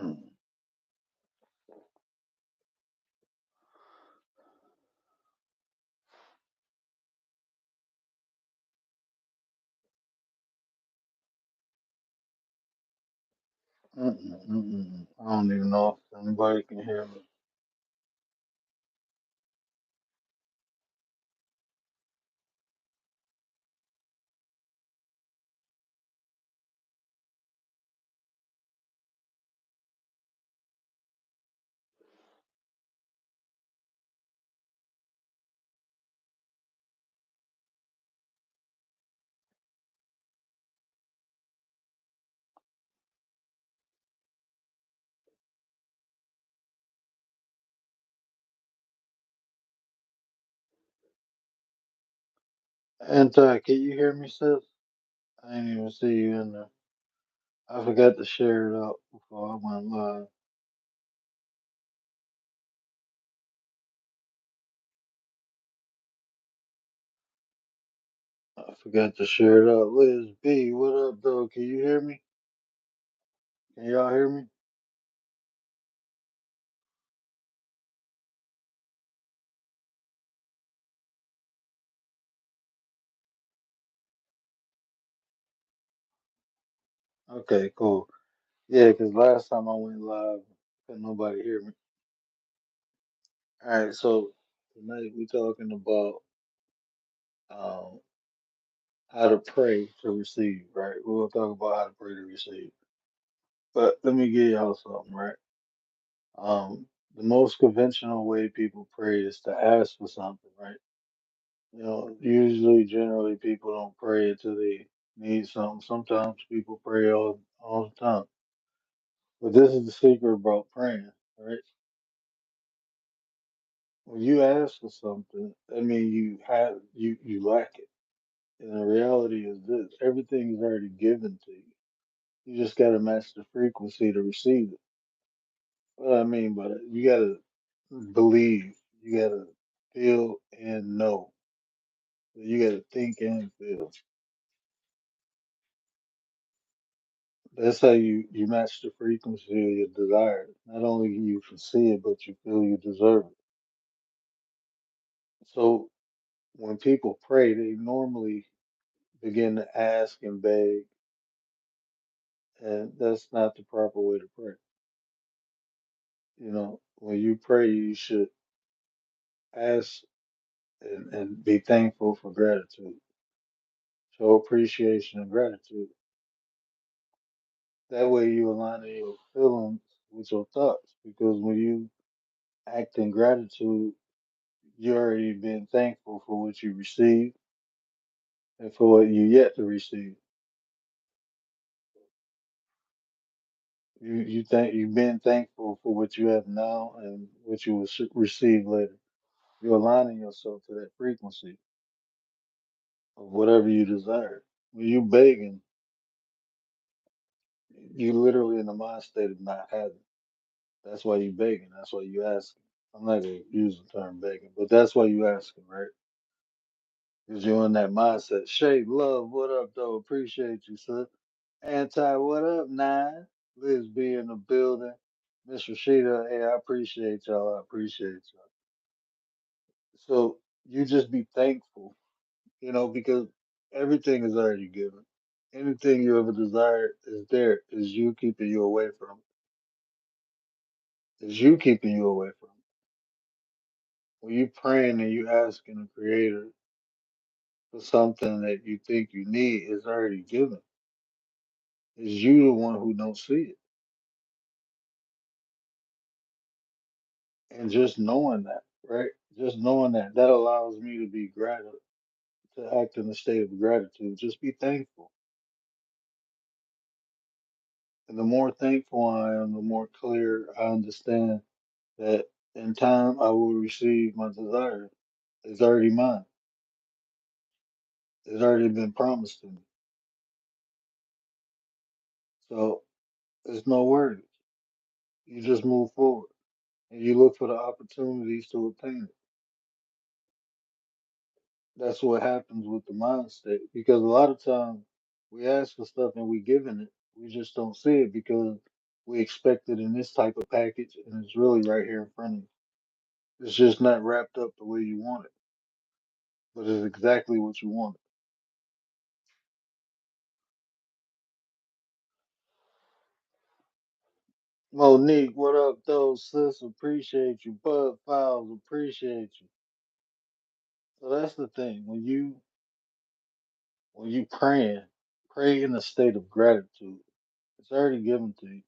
Mm, I don't even know if anybody can hear me. Anti, can you hear me, sis? I didn't even see you in there. I forgot to share it out before I went live. I forgot to share it out. Liz B, what up, though? Can you hear me? Can y'all hear me? Okay, cool. Yeah, 'cause last time I went live, couldn't nobody hear me. All right, so tonight we talking about um, how to pray to receive, right? We're gonna talk about how to pray to receive. But let me give y'all something, right? The most conventional way people pray is to ask for something, right? Usually, generally, people don't pray until they need something. Sometimes people pray all the time. But this is the secret about praying, right? When you ask for something, that means you lack it. And the reality is this: everything is already given to you. You just got to match the frequency to receive it. What I mean by that, you got to believe, you got to feel and know. You got to think and feel. That's how you match the frequency of your desire. Not only you can see it, but you feel you deserve it. So when people pray, they normally begin to ask and beg, and that's not the proper way to pray. When you pray, you should ask and be thankful for gratitude. Show appreciation and gratitude. That way you align your feelings with your thoughts. Because when you act in gratitude, you already been thankful for what you received and for what you yet to receive. You've been thankful for what you have now and what you will receive later. You're aligning yourself to that frequency of whatever you desire. When you begging, you literally in the mind state of not having. That's why you begging. That's why you asking. I'm not gonna use the term begging, but that's why you asking, right? Because you're in that mindset. Shay, love, what up, though? Appreciate you, sir. Anti, what up, nine? Liz B in the building. Miss Rashida, hey, I appreciate y'all. I appreciate y'all. So you just be thankful, because everything is already given. Anything you ever desire is there. Is you keeping you away from it. Is you keeping you away from it. When you praying and you asking the creator for something that you think you need, is already given. Is you the one who don't see it. And just knowing that, right? Just knowing that allows me to be grateful, to act in a state of gratitude. Just be thankful. And the more thankful I am, the more clear I understand that in time I will receive my desire. It's already mine. It's already been promised to me. So there's no worries. You just move forward and you look for the opportunities to obtain it. That's what happens with the mind state. Because a lot of times we ask for stuff and we given it. We just don't see it because We expect it in this type of package, and it's really right here in front of you. It's just not wrapped up the way you want it, but it's exactly what you want. Monique, what up, though, sis? Appreciate you. Bud Files, appreciate you. So that's the thing. When you praying, pray in a state of gratitude. It's already given to you.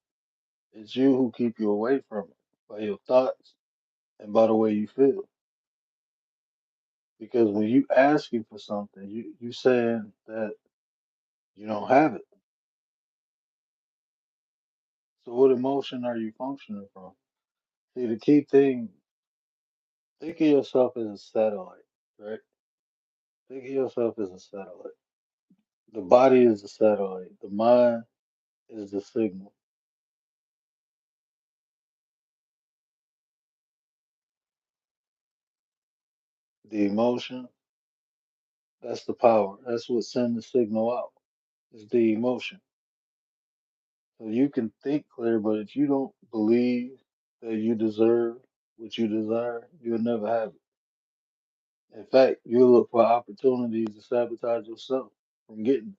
It's you who keep you away from it by your thoughts and by the way you feel. Because when you asking for something, you saying that you don't have it. So what emotion are you functioning from? See, the key thing, think of yourself as a satellite, right? Think of yourself as a satellite. The body is the satellite. The mind is the signal. The emotion, that's the power. That's what sends the signal out. It's the emotion. So you can think clear, but if you don't believe that you deserve what you desire, you'll never have it. In fact, you'll look for opportunities to sabotage yourself from getting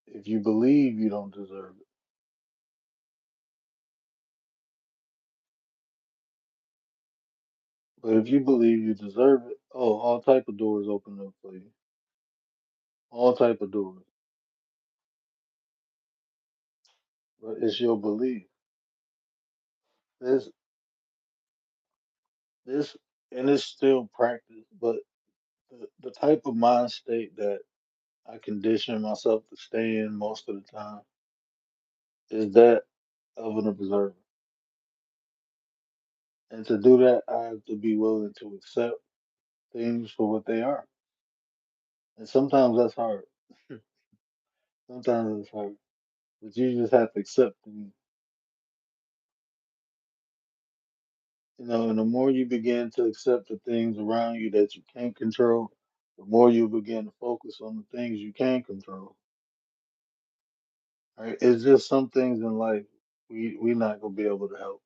it if you believe you don't deserve it. But if you believe you deserve it, oh, all type of doors open up for you. All type of doors. But it's your belief. This this and it's still practice, but the type of mind state that I condition myself to stay in most of the time is that of an observer. And to do that, I have to be willing to accept things for what they are. And sometimes that's hard. Sometimes it's hard. But you just have to accept things. And the more you begin to accept the things around you that you can't control, the more you begin to focus on the things you can control. Right? It's just some things in life we're not gonna be able to help.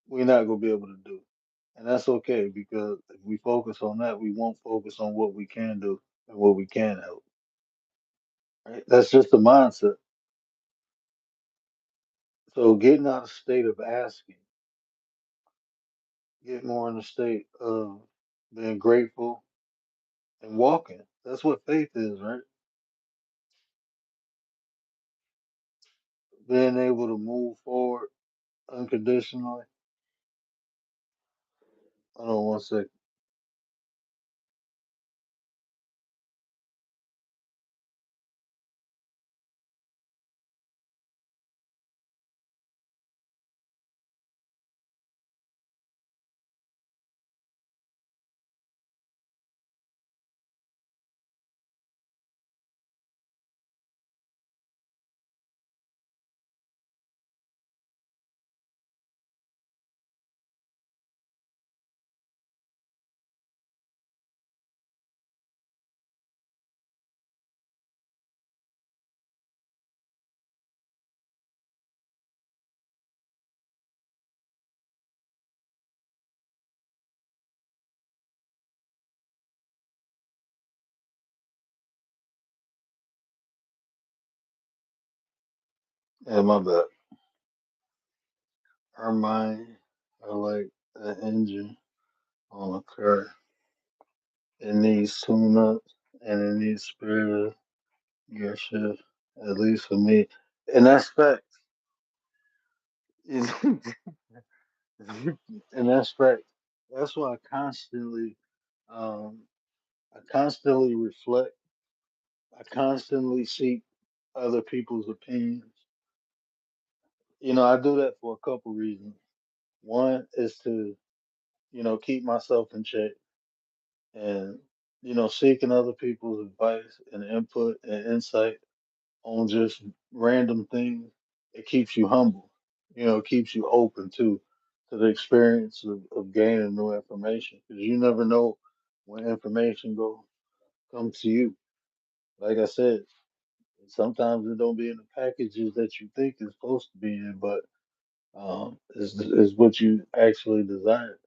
We're not gonna be able to do. And that's okay because if we focus on that, we won't focus on what we can do and what we can help. Right? That's just the mindset. So getting out of state of asking, get more in the state of being grateful and walking. That's what faith is, right? Being able to move forward unconditionally. Hold on one second. Yeah, my bad. Our mind are like an engine on a car. It needs tune up and it needs spare gear shift, at least for me. And that's facts. and that's facts. That's why um, I constantly reflect. I constantly seek other people's opinions. I do that for a couple reasons. One is to, keep myself in check and, seeking other people's advice and input and insight on just random things. It keeps you humble. It keeps you open to the experience of gaining new information because you never know when information go come to you. Like I said, sometimes it don't be in the packages that you think it's supposed to be in, but is what you actually desire.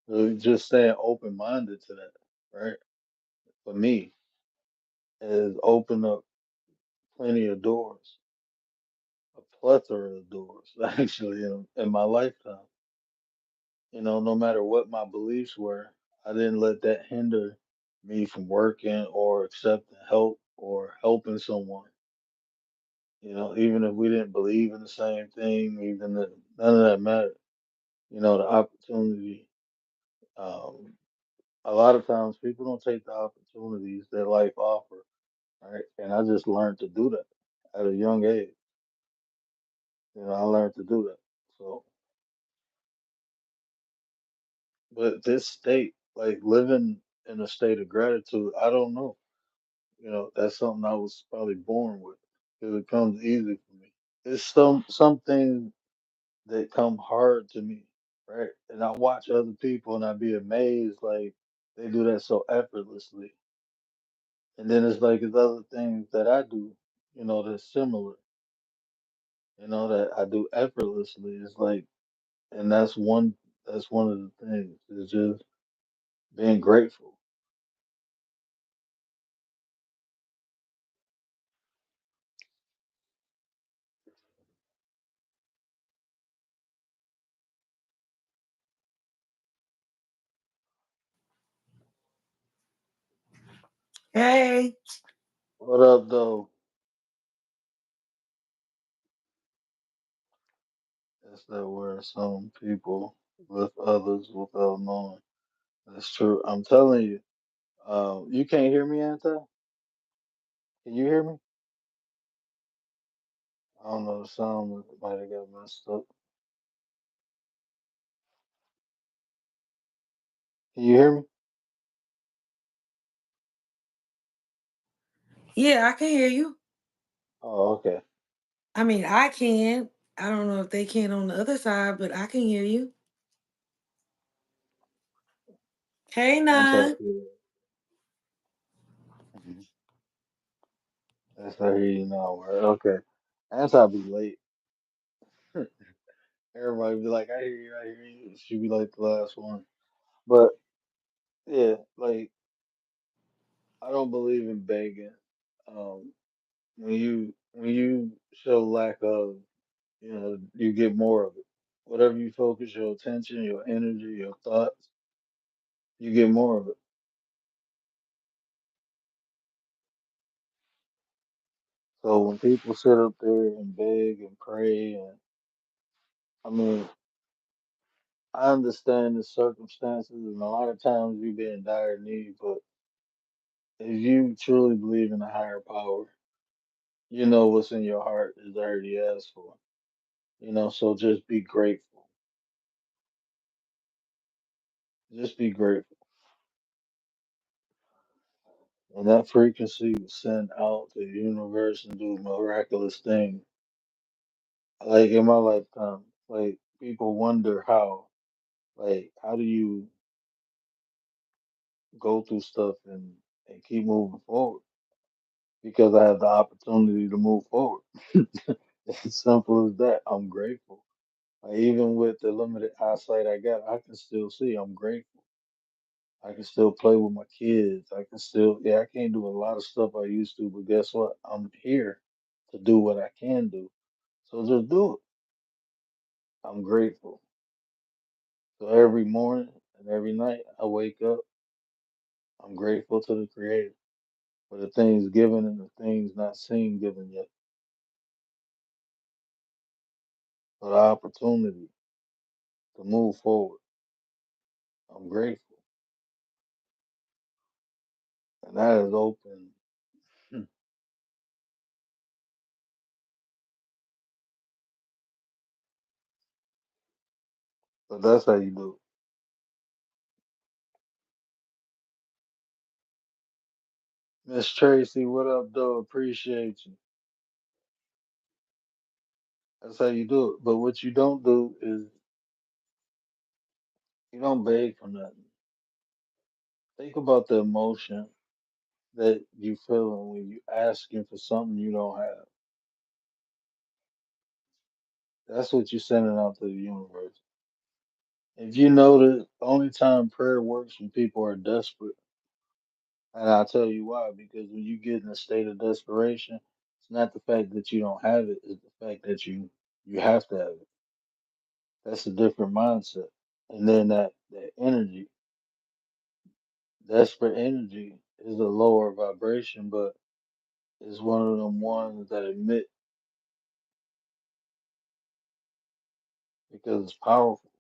So just staying open minded to that, right? For me, has opened up plenty of doors, a plethora of doors, actually, in my lifetime. No matter what my beliefs were, I didn't let that hinder me from working or accepting help or helping someone. Even if we didn't believe in the same thing, even if none of that mattered. The opportunity. Um, a lot of times people don't take the opportunities that life offer, right? And I just learned to do that at a young age. I learned to do that. So, but this state, like living in a state of gratitude, I don't know. That's something I was probably born with because it comes easy for me. It's some things that come hard to me, right? And I watch other people and I be amazed, like they do that so effortlessly. And then it's like it's other things that I do, that's similar, that I do effortlessly. It's like, and that's one of the things. Is just being grateful. Hey, What up, though? That's that where some people lift others without knowing. That's true. I'm telling you. You can't hear me, Anton? Can you hear me? I don't know. The sound might have got messed up. Can you hear me? yeah, I can hear you. Oh, okay. I mean, I can. I don't know if they can on the other side, but I can hear you. Hey, Anton, Nine. that's how I hear you now. Right? Okay. Anton be late. Everybody be like, I hear you, I hear you. She be like the last one. But yeah, like I don't believe in begging. Um, when you show lack of, you get more of it. Whatever you focus your attention, your energy, your thoughts, you get more of it. So when people sit up there and beg and pray, and I mean, I understand the circumstances, and a lot of times you be in dire need. But if you truly believe in a higher power, you know what's in your heart is already asked for. So just be grateful. Just be grateful. And that frequency will send out to the universe and do miraculous things. Like in my lifetime, like people wonder how do you go through stuff and keep moving forward? Because I have the opportunity to move forward. It's simple as that. I'm grateful. Like, even with the limited eyesight I got, I can still see. I'm grateful. I can still play with my kids. I can still, yeah, I can't do a lot of stuff I used to, but guess what? I'm here to do what I can do. So just do it. I'm grateful. So every morning and every night I wake up, I'm grateful to the Creator for the things given and the things not seen given yet, for the opportunity to move forward. I'm grateful. And that is open. But that's how you do it. Miss Tracy, what up, though? Appreciate you. That's how you do it. But what you don't do is you don't beg for nothing. Think about the emotion that you feeling when you asking for something you don't have. That's what you're sending out to the universe. If you notice, the only time prayer works when people are desperate, and I'll tell you why. Because when you get in a state of desperation, it's not the fact that you don't have it; it's the fact that you have to have it. That's a different mindset. And then that energy, desperate energy, is a lower vibration, but it's one of them ones that emit because it's powerful.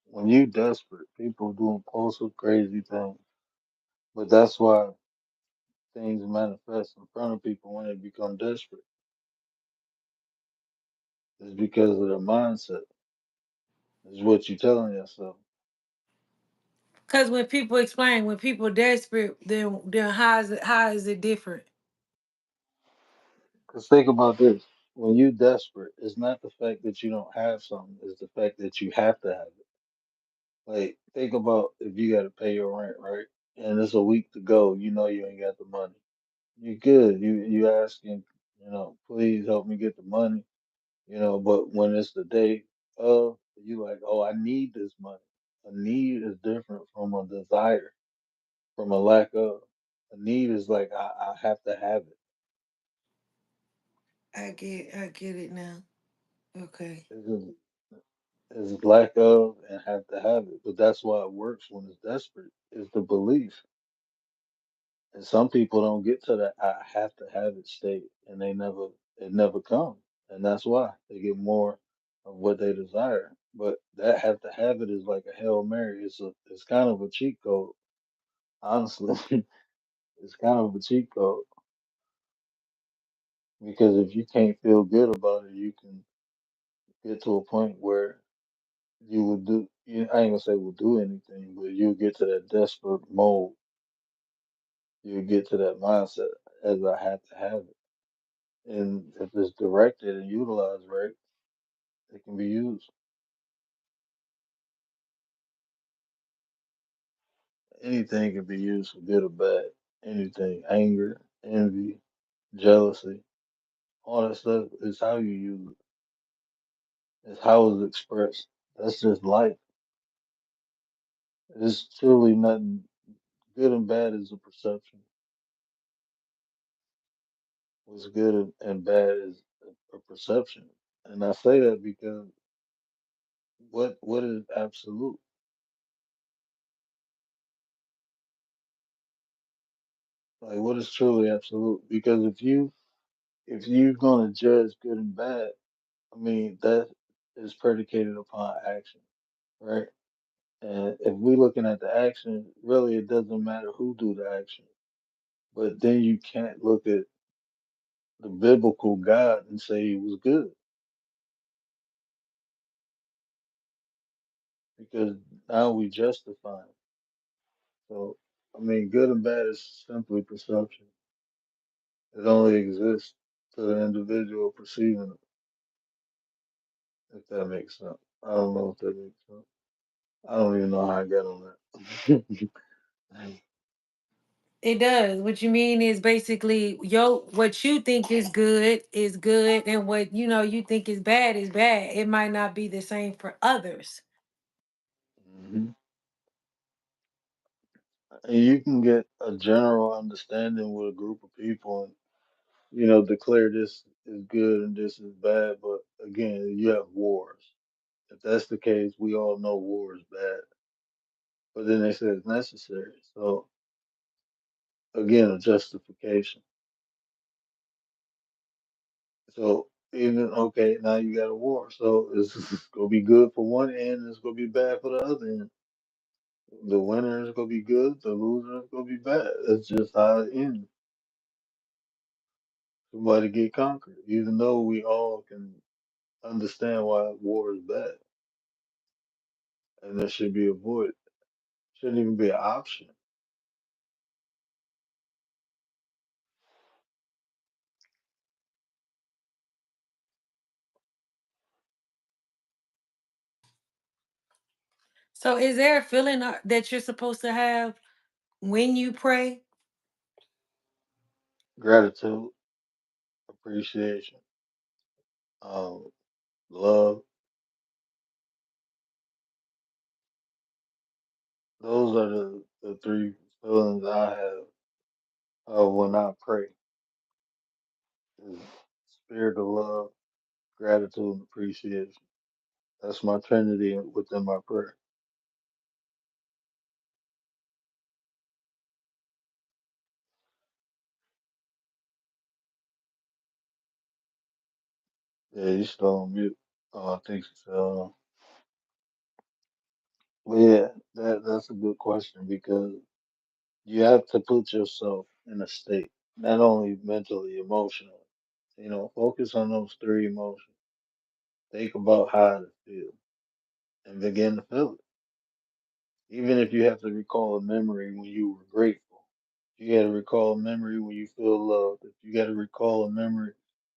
When you desperate, people do impulsive, crazy things. But that's why things manifest in front of people when they become desperate. It's because of their mindset. It's what you're telling yourself. Because when people explain, when people desperate, then how is it different? Because think about this. When you desperate, it's not the fact that you don't have something, it's the fact that you have to have it. Like, think about if you got to pay your rent, right? And it's a week to go, you know you ain't got the money. You good. You asking, please help me get the money, but when it's the day of, you like, oh, I need this money. A need is different from a desire, from a lack of. A need is like I have to have it. I get it now. Okay. It's just it's lack of and have to have it. But that's why it works when it's desperate. It's the belief. And some people don't get to that I have to have it state and it never comes. And that's why they get more of what they desire. But that have to have it is like a Hail Mary. It's kind of a cheat code. Honestly, it's kind of a cheat code. Because if you can't feel good about it, you can get to a point where I ain't gonna say will do anything, but you'll get to that desperate mode. You'll get to that mindset as I have to have it. And if it's directed and utilized right, it can be used. Anything can be used for good or bad. Anything, anger, envy, jealousy, all that stuff is how you use it. It's how it's expressed. That's just life. It's truly nothing. Good and bad is a perception. What's good and bad is a perception. And I say that because what is absolute? Like what is truly absolute? Because if you're gonna judge good and bad, I mean that is predicated upon action, right? And if we're looking at the action, really it doesn't matter who do the action. But then you can't look at the biblical God and say he was good because now we justify him. So I mean, good and bad is simply perception. It only exists to the individual perceiving it, if that makes sense. I don't know if that makes sense. I don't even know how I got on that. It does. What you mean is basically what you think is good, and what you think is bad is bad. It might not be the same for others. hmm And you can get a general understanding with a group of people and, declare this is good and this is bad. But again, you have wars. If that's the case, we all know war is bad. But then they say it's necessary. So again, a justification. So even okay, now you got a war. So it's gonna be good for one end, and it's gonna be bad for the other end. The winner is gonna be good, the loser is gonna be bad. That's just how it ends. Somebody get conquered, even though we all can understand why war is bad and that should be avoided. Shouldn't even be an option. So, is there a feeling that you're supposed to have when you pray? gratitude, appreciation, um, love. Those are the three feelings I have when I pray. Is spirit of love, gratitude, and appreciation. That's my trinity within my prayer. Yeah, you still on mute. Oh, I think so. But yeah, that's a good question because you have to put yourself in a state, not only mentally, emotionally. Focus on those three emotions. Think about how it feels and begin to feel it. Even if you have to recall a memory when you were grateful, you got to recall a memory when you feel loved. If you got to recall a memory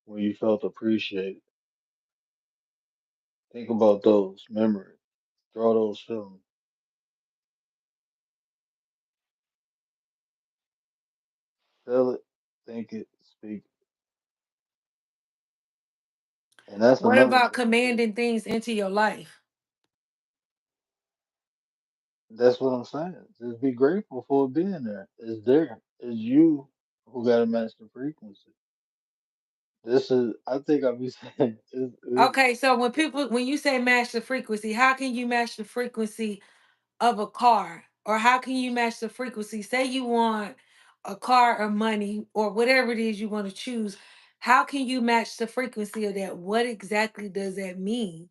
when you felt appreciated, think about those memories. Draw those feelings. Feel it, think it, speak it. And that's What another about thing too. commanding things into your life? That's what I'm saying. Just be grateful for it being there. It's there. It's you who got to match the frequency. This is, I think I'll be saying, Okay, so when you say match the frequency, how can you match the frequency of a car? Or how can you match the frequency? Say you want a car or money or whatever it is you want to choose. How can you match the frequency of that? What exactly does that mean?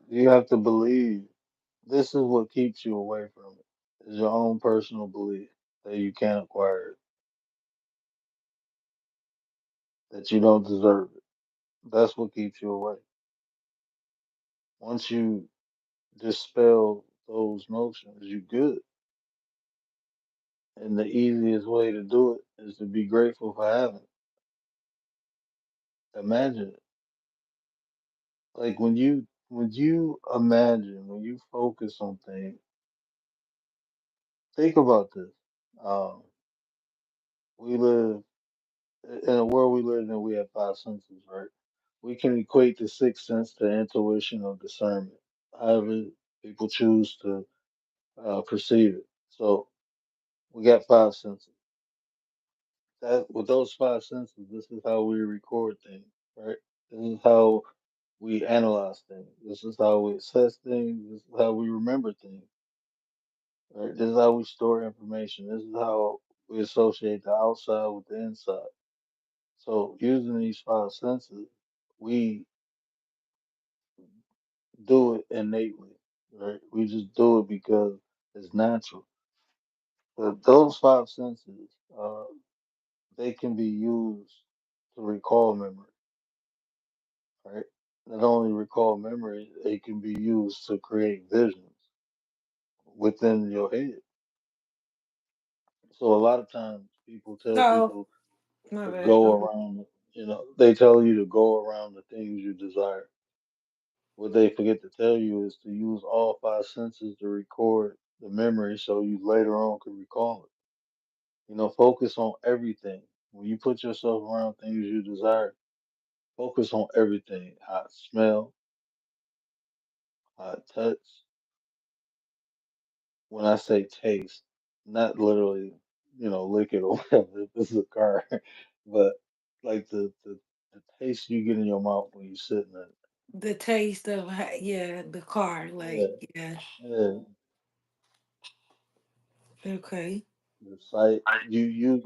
you have to believe. This is what keeps you away from it. Is your own personal belief that you can't acquire it, that you don't deserve it. That's what keeps you away. Once you dispel those notions, you good. And the easiest way to do it is to be grateful for having it. Imagine it. Like when you imagine, when you focus on things, think about this. Um, we live in a world we live in. We have five senses, right? We can equate the sixth sense to intuition or discernment, however people choose to perceive it. So we got five senses. That with those five senses, this is how we record things, right? This is how we analyze things. This is how we assess things. This is how we remember things. Right? This is how we store information. This is how we associate the outside with the inside. So using these five senses, we do it innately, right? We just do it because it's natural. But those five senses, they can be used to recall memory, right? Not only recall memory, they can be used to create visions within your head. So a lot of times people tell So, people my to bad. go around, they tell you to go around the things you desire. What they forget to tell you is to use all five senses to record the memory so you later on can recall it. Focus on everything. When you put yourself around things you desire, focus on everything. How it smell, how it touch. When I say taste, not literally, lick it or whatever if it's a car, but like the taste you get in your mouth when you sit in it. The taste of, yeah, the car. Yeah, Like, yeah. yeah. Okay. The sight, you use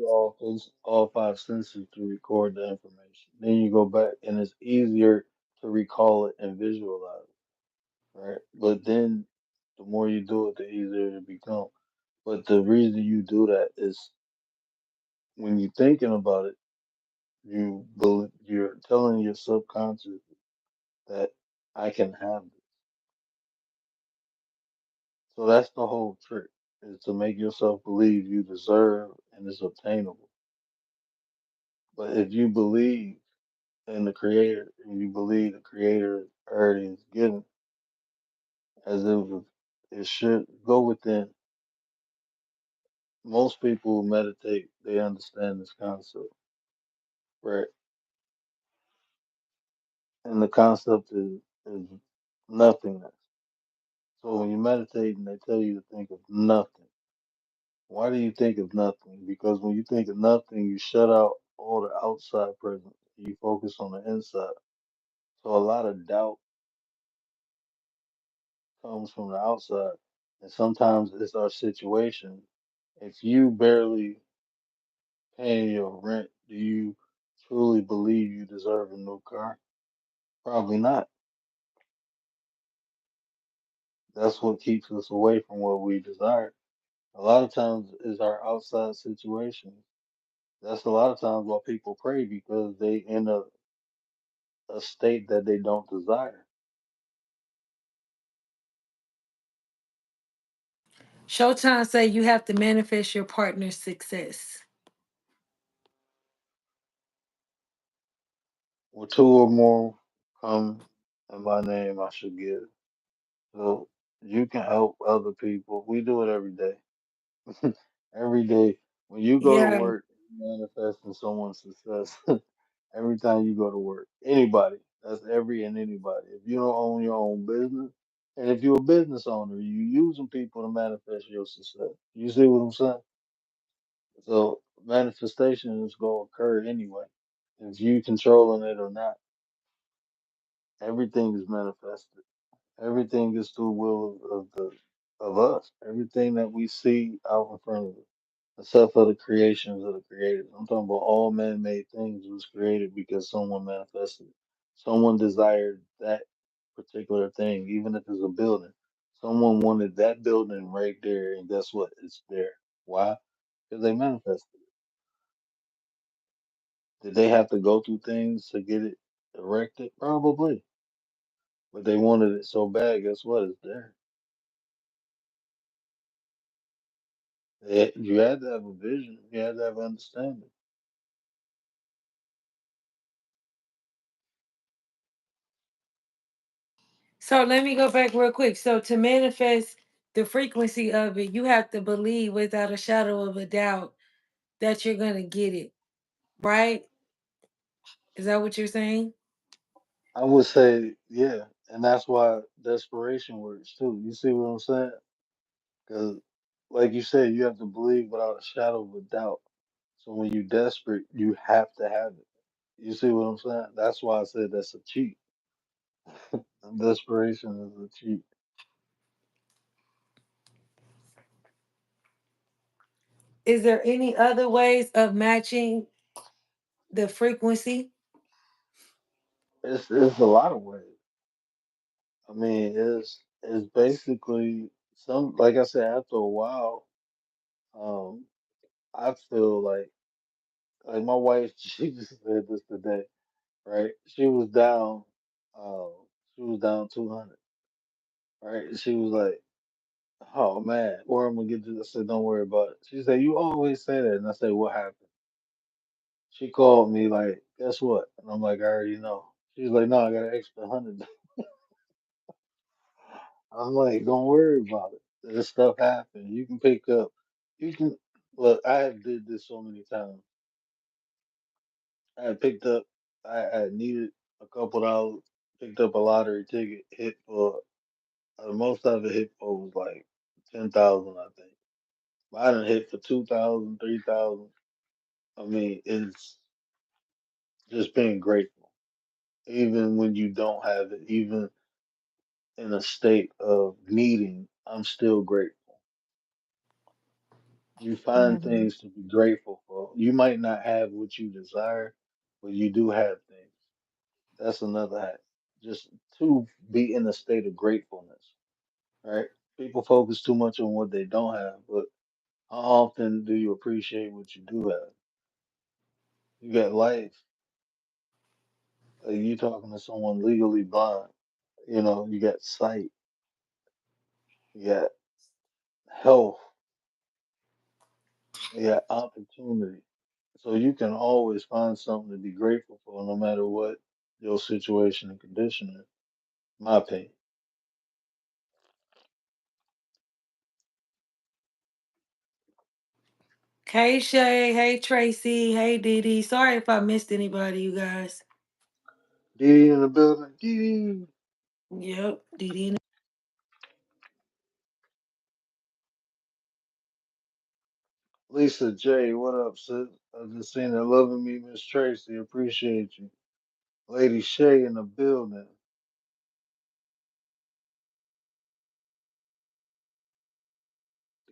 all five senses to record the information. Then you go back, and it's easier to recall it and visualize it, right? But then, the more you do it, the easier it becomes. But the reason you do that is when you're thinking about it, you're telling your subconscious that I can have this. So that's the whole trick, is to make yourself believe you deserve and it's obtainable. But if you believe in the creator and you believe the creator already is given as it should go within. Most people who meditate, they understand this concept. right? And the concept is nothingness. So when you meditate and they tell you to think of nothing, why do you think of nothing? Because when you think of nothing, you shut out all the outside presence. You focus on the inside. So a lot of doubt comes from the outside. And sometimes it's our situation. If you barely paying your rent, do you truly believe you deserve a new car? Probably not. That's what keeps us away from what we desire. A lot of times is our outside situation. That's a lot of times why people pray because they in a state that they don't desire. Showtime say you have to manifest your partner's success. When two or more come in my name, I should give. So you can help other people. We do it every day. Every day. When you go to Yeah. work, you manifesting someone's success. Every time you go to work. Anybody. That's every and anybody. If you don't own your own business, and if you're a business owner, you using people to manifest your success. You see what I'm saying? So manifestation is gonna occur anyway. If you controlling it or not, everything is manifested. Everything is through will of the of us. Everything that we see out in front of us, except for the creations of the creators. I'm talking about all man-made things was created because someone manifested it. Someone desired that particular thing, even if it's a building. Someone wanted that building right there, and guess what? It's there. Why? Because they manifested it. Did they have to go through things to get it erected? Probably. But they wanted it so bad, guess what? It's there. You had to have a vision. You had to have understanding. So let me go back real quick. So to manifest the frequency of it, you have to believe without a shadow of a doubt that you're gonna get it. Right? Is that what you're saying? I would say, yeah, and that's why desperation works too. You see what I'm saying? Because, like you said, you have to believe without a shadow of a doubt. So when you're desperate, you have to have it. You see what I'm saying? That's why I said that's a cheat. Desperation is a cheat. Is there any other ways of matching the frequency? It's a lot of ways. I mean, it's basically some. Like I said, after a while, um, I feel like my wife. She just said this today, right? Uh, she was down 200, right? And she was like, "Oh man, where am I gonna get this?" I said, "Don't worry about it." She said, "You always say that," and I said, "What happened?" She called me like, "Guess what?" And I'm like, "I already know." She's like, "No, I got an extra 100." I'm like, "Don't worry about it. This stuff happens. You can pick up. You can look. I have did this so many times. I had picked up. I needed a couple dollars. Picked up a lottery ticket. Hit for most of it hit for was like 10,000, I think. But I done hit for 2,000, 3,000. I mean, it's just being grateful, even when you don't have it, even in a state of needing. I'm still grateful. You find Mhm. things to be grateful for. You might not have what you desire, but you do have things. That's another hack. Just to be in a state of gratefulness, right? People focus too much on what they don't have, but how often do you appreciate what you do have? You got life. Like you talking to someone legally blind. You got sight. You got health. You got opportunity. So you can always find something to be grateful for, no matter what your situation and condition is. My opinion. Hey Shay, hey Tracy, hey Didi. Sorry if I missed anybody, you guys. Didi in the building. Didi. Yep, Didi. Lisa J, what up, sis? I just seen her loving me, Miss Tracy. Appreciate you. Lady Shay in the building.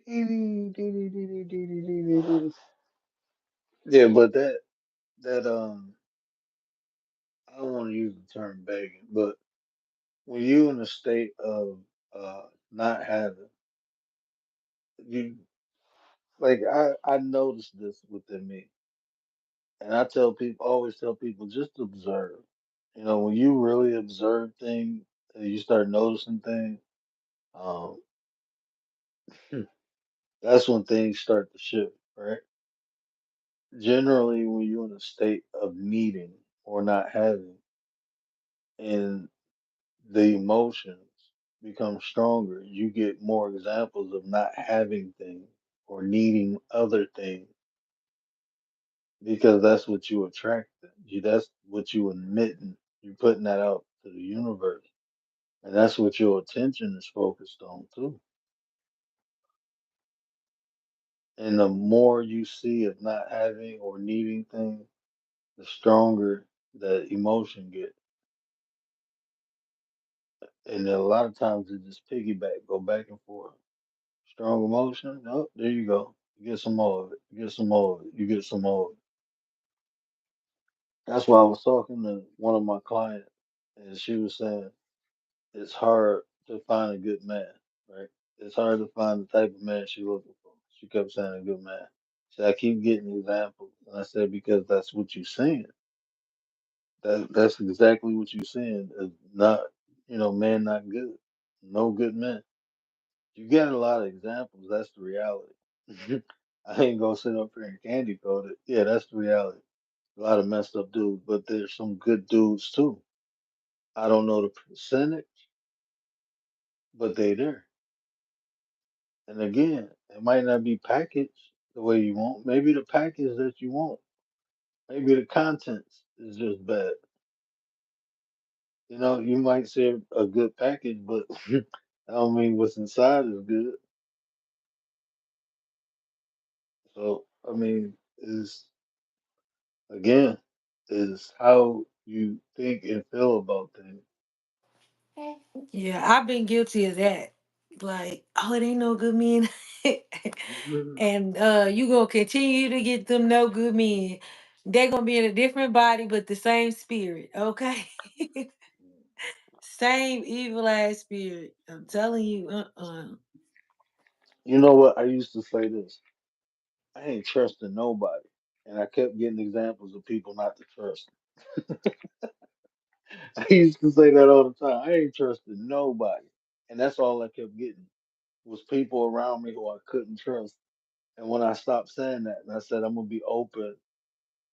Didi, Didi, Didi, Didi, Didi, Didi. Yeah, but that I don't want to use the term begging, but when you in a state of not having, you like I noticed this within me, and I tell people, always tell people, just observe. You know, when you really observe things, and you start noticing things, um, that's when things start to shift, right? Generally, when you're in a state of needing or not having, and the emotions become stronger, you get more examples of not having things or needing other things because that's what you attracting. That's what you emitting. You're putting that out to the universe, and that's what your attention is focused on too. And the more you see of not having or needing things, the stronger the emotion gets. And then a lot of times it just piggyback, go back and forth. Strong emotion, oh, there you go. You get some more of it. You get some more of it. You get some more of it. That's why I was talking to one of my clients, and she was saying it's hard to find a good man, right? It's hard to find the type of man she's looking for. She kept saying a good man. So I keep getting examples, and I said because that's what you're seeing. That's exactly what you're seeing. Is not, man, not good. No good men. You get a lot of examples. That's the reality. I ain't gonna sit up here and candy coat it. Yeah, that's the reality. A lot of messed up dudes, but there's some good dudes too. I don't know the percentage, but they there. And again, it might not be packaged the way you want. Maybe the package that you want. Maybe the contents is just bad. You know, you might say a good package, but I don't mean what's inside is good. So I mean, is again, is how you think and feel about things. Yeah, I've been guilty of that. Like, oh, it ain't no good men. And you gonna continue to get them no good men. They're gonna be in a different body, but the same spirit, okay? Same evil ass spirit. I'm telling you, You know what? I used to say this. I ain't trusting nobody, and I kept getting examples of people not to trust. I used to say that all the time. I ain't trusting nobody, and that's all I kept getting was people around me who I couldn't trust. And when I stopped saying that, and I said I'm gonna be open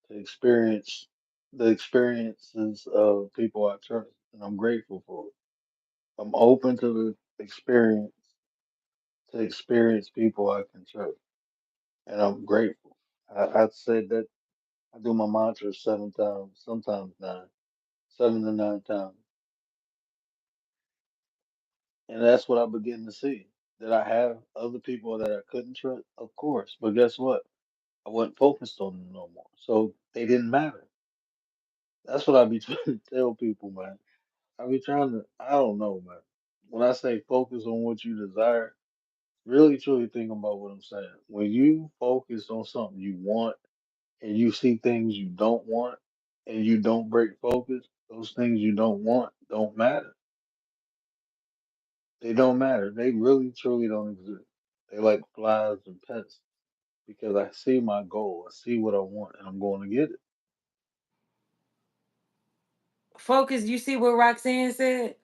to experience the experiences of people I trust, and I'm grateful for it. I'm open to experience people I can trust, and I'm grateful. I said that I do my mantra 7 times, sometimes nine, 7 to 9 times, and that's what I begin to see. Did I have other people that I couldn't trust? Of course, but guess what? I wasn't focused on them no more, so they didn't matter. That's what I be trying to tell people, man. I be trying to. I don't know, man. When I say focus on what you desire, really truly think about what I'm saying. When you focus on something you want and you see things you don't want and you don't break focus, those things you don't want don't matter. They don't matter. They really truly don't exist. They like flies and pets because I see my goal. I see what I want and I'm going to get it. focus. You see what Roxanne said?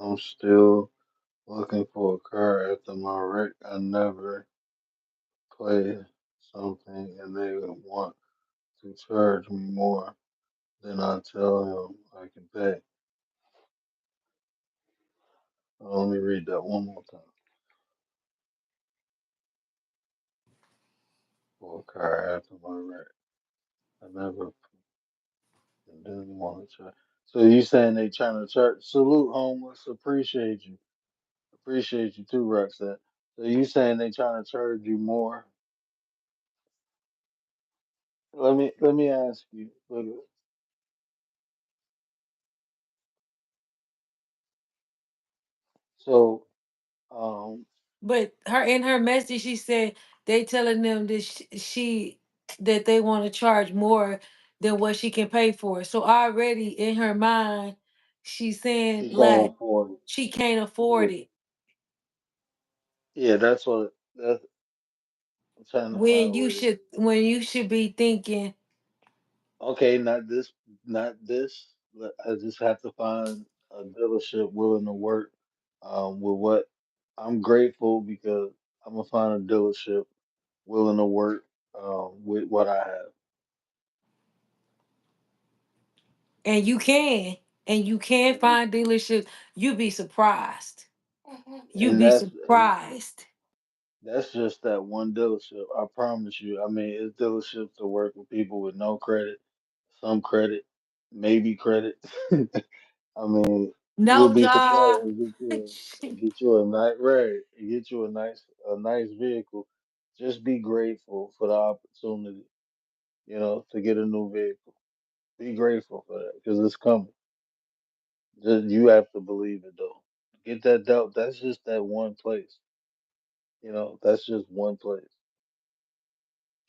I'm still looking for a car after my wreck. I never play something and they want to charge me more than I tell him I can pay. Let me read that one more time. for a car after my wreck. I never didn't want to try. So you saying they trying to charge? Salute, homeless. Appreciate you. Appreciate you too, Roxanne. So you saying they trying to charge you more? Let me ask you. So um, But her in her message, she said they telling them that she that they want to charge more than what she can pay for. So already in her mind, she's saying she can't like afford it. she can't Yeah, afford it. yeah, that's what. That's I'm trying to find what it is. When you should be thinking, Okay, not this. I just have to find a dealership willing to work with what I'm grateful because I'm gonna find a dealership willing to work with what I have, and you can and find dealerships. You be surprised. You and be and surprised. that's just that one dealership. I promise you. I mean, it's dealerships to work with people with no credit, some credit, maybe credit. I mean, you'll No be surprised job. and get you a nice right, and get you a nice vehicle. Just be grateful for the opportunity, to get a new vehicle. Be grateful for that because it's coming. Just you have to believe it though. Get that doubt. That's just that one place. That's just one place.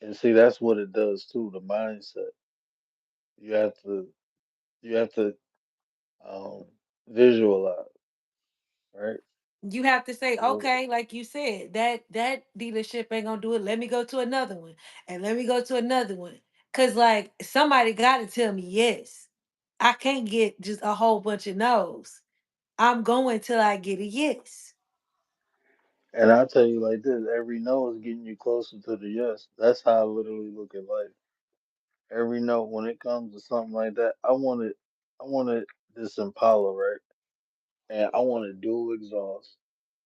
And see, that's what it does too. The mindset. You have to you have to um, visualize, right? You have to say, So, okay, like you said, that dealership ain't gonna do it. Let me go to another one, and let me go to another one. Cause like somebody got to tell me yes. I can't get just a whole bunch of no's. I'm going till I get a yes. and I tell you like this: every no is getting you closer to the yes. That's how I literally look at life. Every no, when it comes to something like that, I wanted this Impala, right? And I wanted dual exhaust,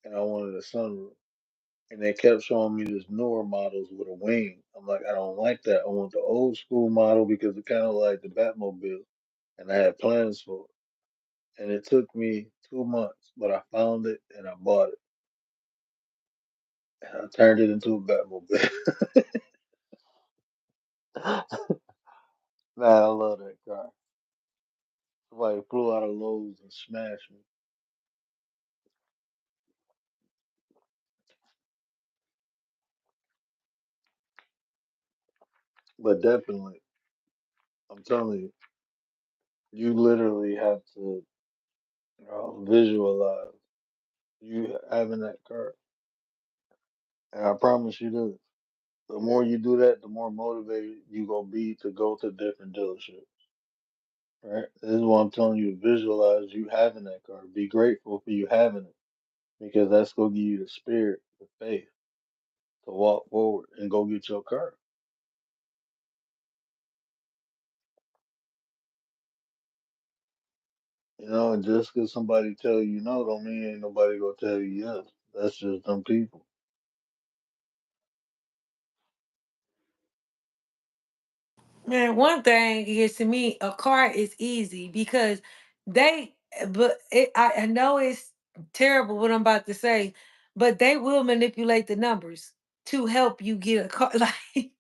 and I wanted a sunroof. And they kept showing me this newer models with a wing. I'm like, I don't like that. I want the old school model because it kind of like the Batmobile, and I had plans for it. And it took me 2 months, but I found it and I bought it, and I turned it into a Batmobile. Man, I love that car. Somebody flew out of Lowe's and smashed me. But definitely, I'm telling you, you literally have to visualize you having that car. And I promise you this. The more you do that, the more motivated you gonna be to go to different dealerships. Right? This is what I'm telling you. Visualize you having that car. Be grateful for you having it because that's gonna give you the spirit, the faith to walk forward and go get your car. And just because somebody tell you no, don't mean ain't nobody gonna tell you yes. That's just them people. Man, one thing is to me, a car is easy because they, I know it's terrible what I'm about to say, but they will manipulate the numbers to help you get a car. Like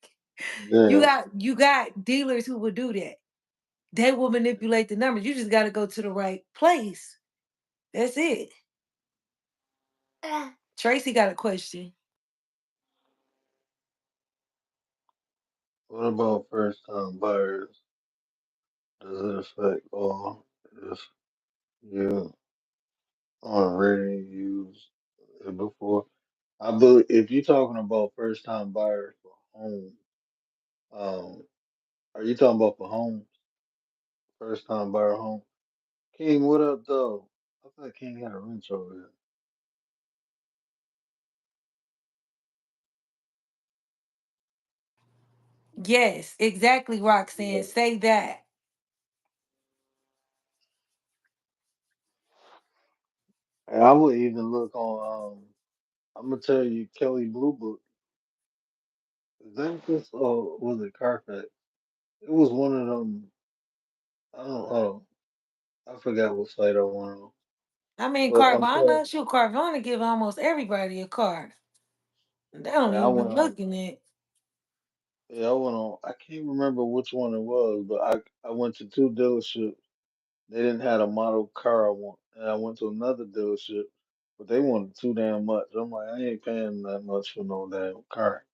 Yeah. you got dealers who will do that. They will manipulate the numbers. You just got to go to the right place. That's it. Tracy got a question. What about first time buyers? Does it affect all if you already used it before? I believe if you're talking about first time buyers for home, um, are you talking about for homes? First time buyer home? King, what up though? I thought King had a wrench over here. Yes, exactly, Roxanne. Yeah. Say that. And I would even look on I'm gonna tell you Kelly Blue Book think this was it Carfax? It was one of them. I don't know. I forgot what site I went on, I mean, but I'm sure. Carvana, shoot, Carvana give almost everybody a car. They don't I even be went on. looking at. Yeah, I went on. I can't remember which one it was, but I went to two dealerships. They didn't have a model car I want, and I went to another dealership, but they wanted too damn much. I'm like, I ain't paying that much for no damn car.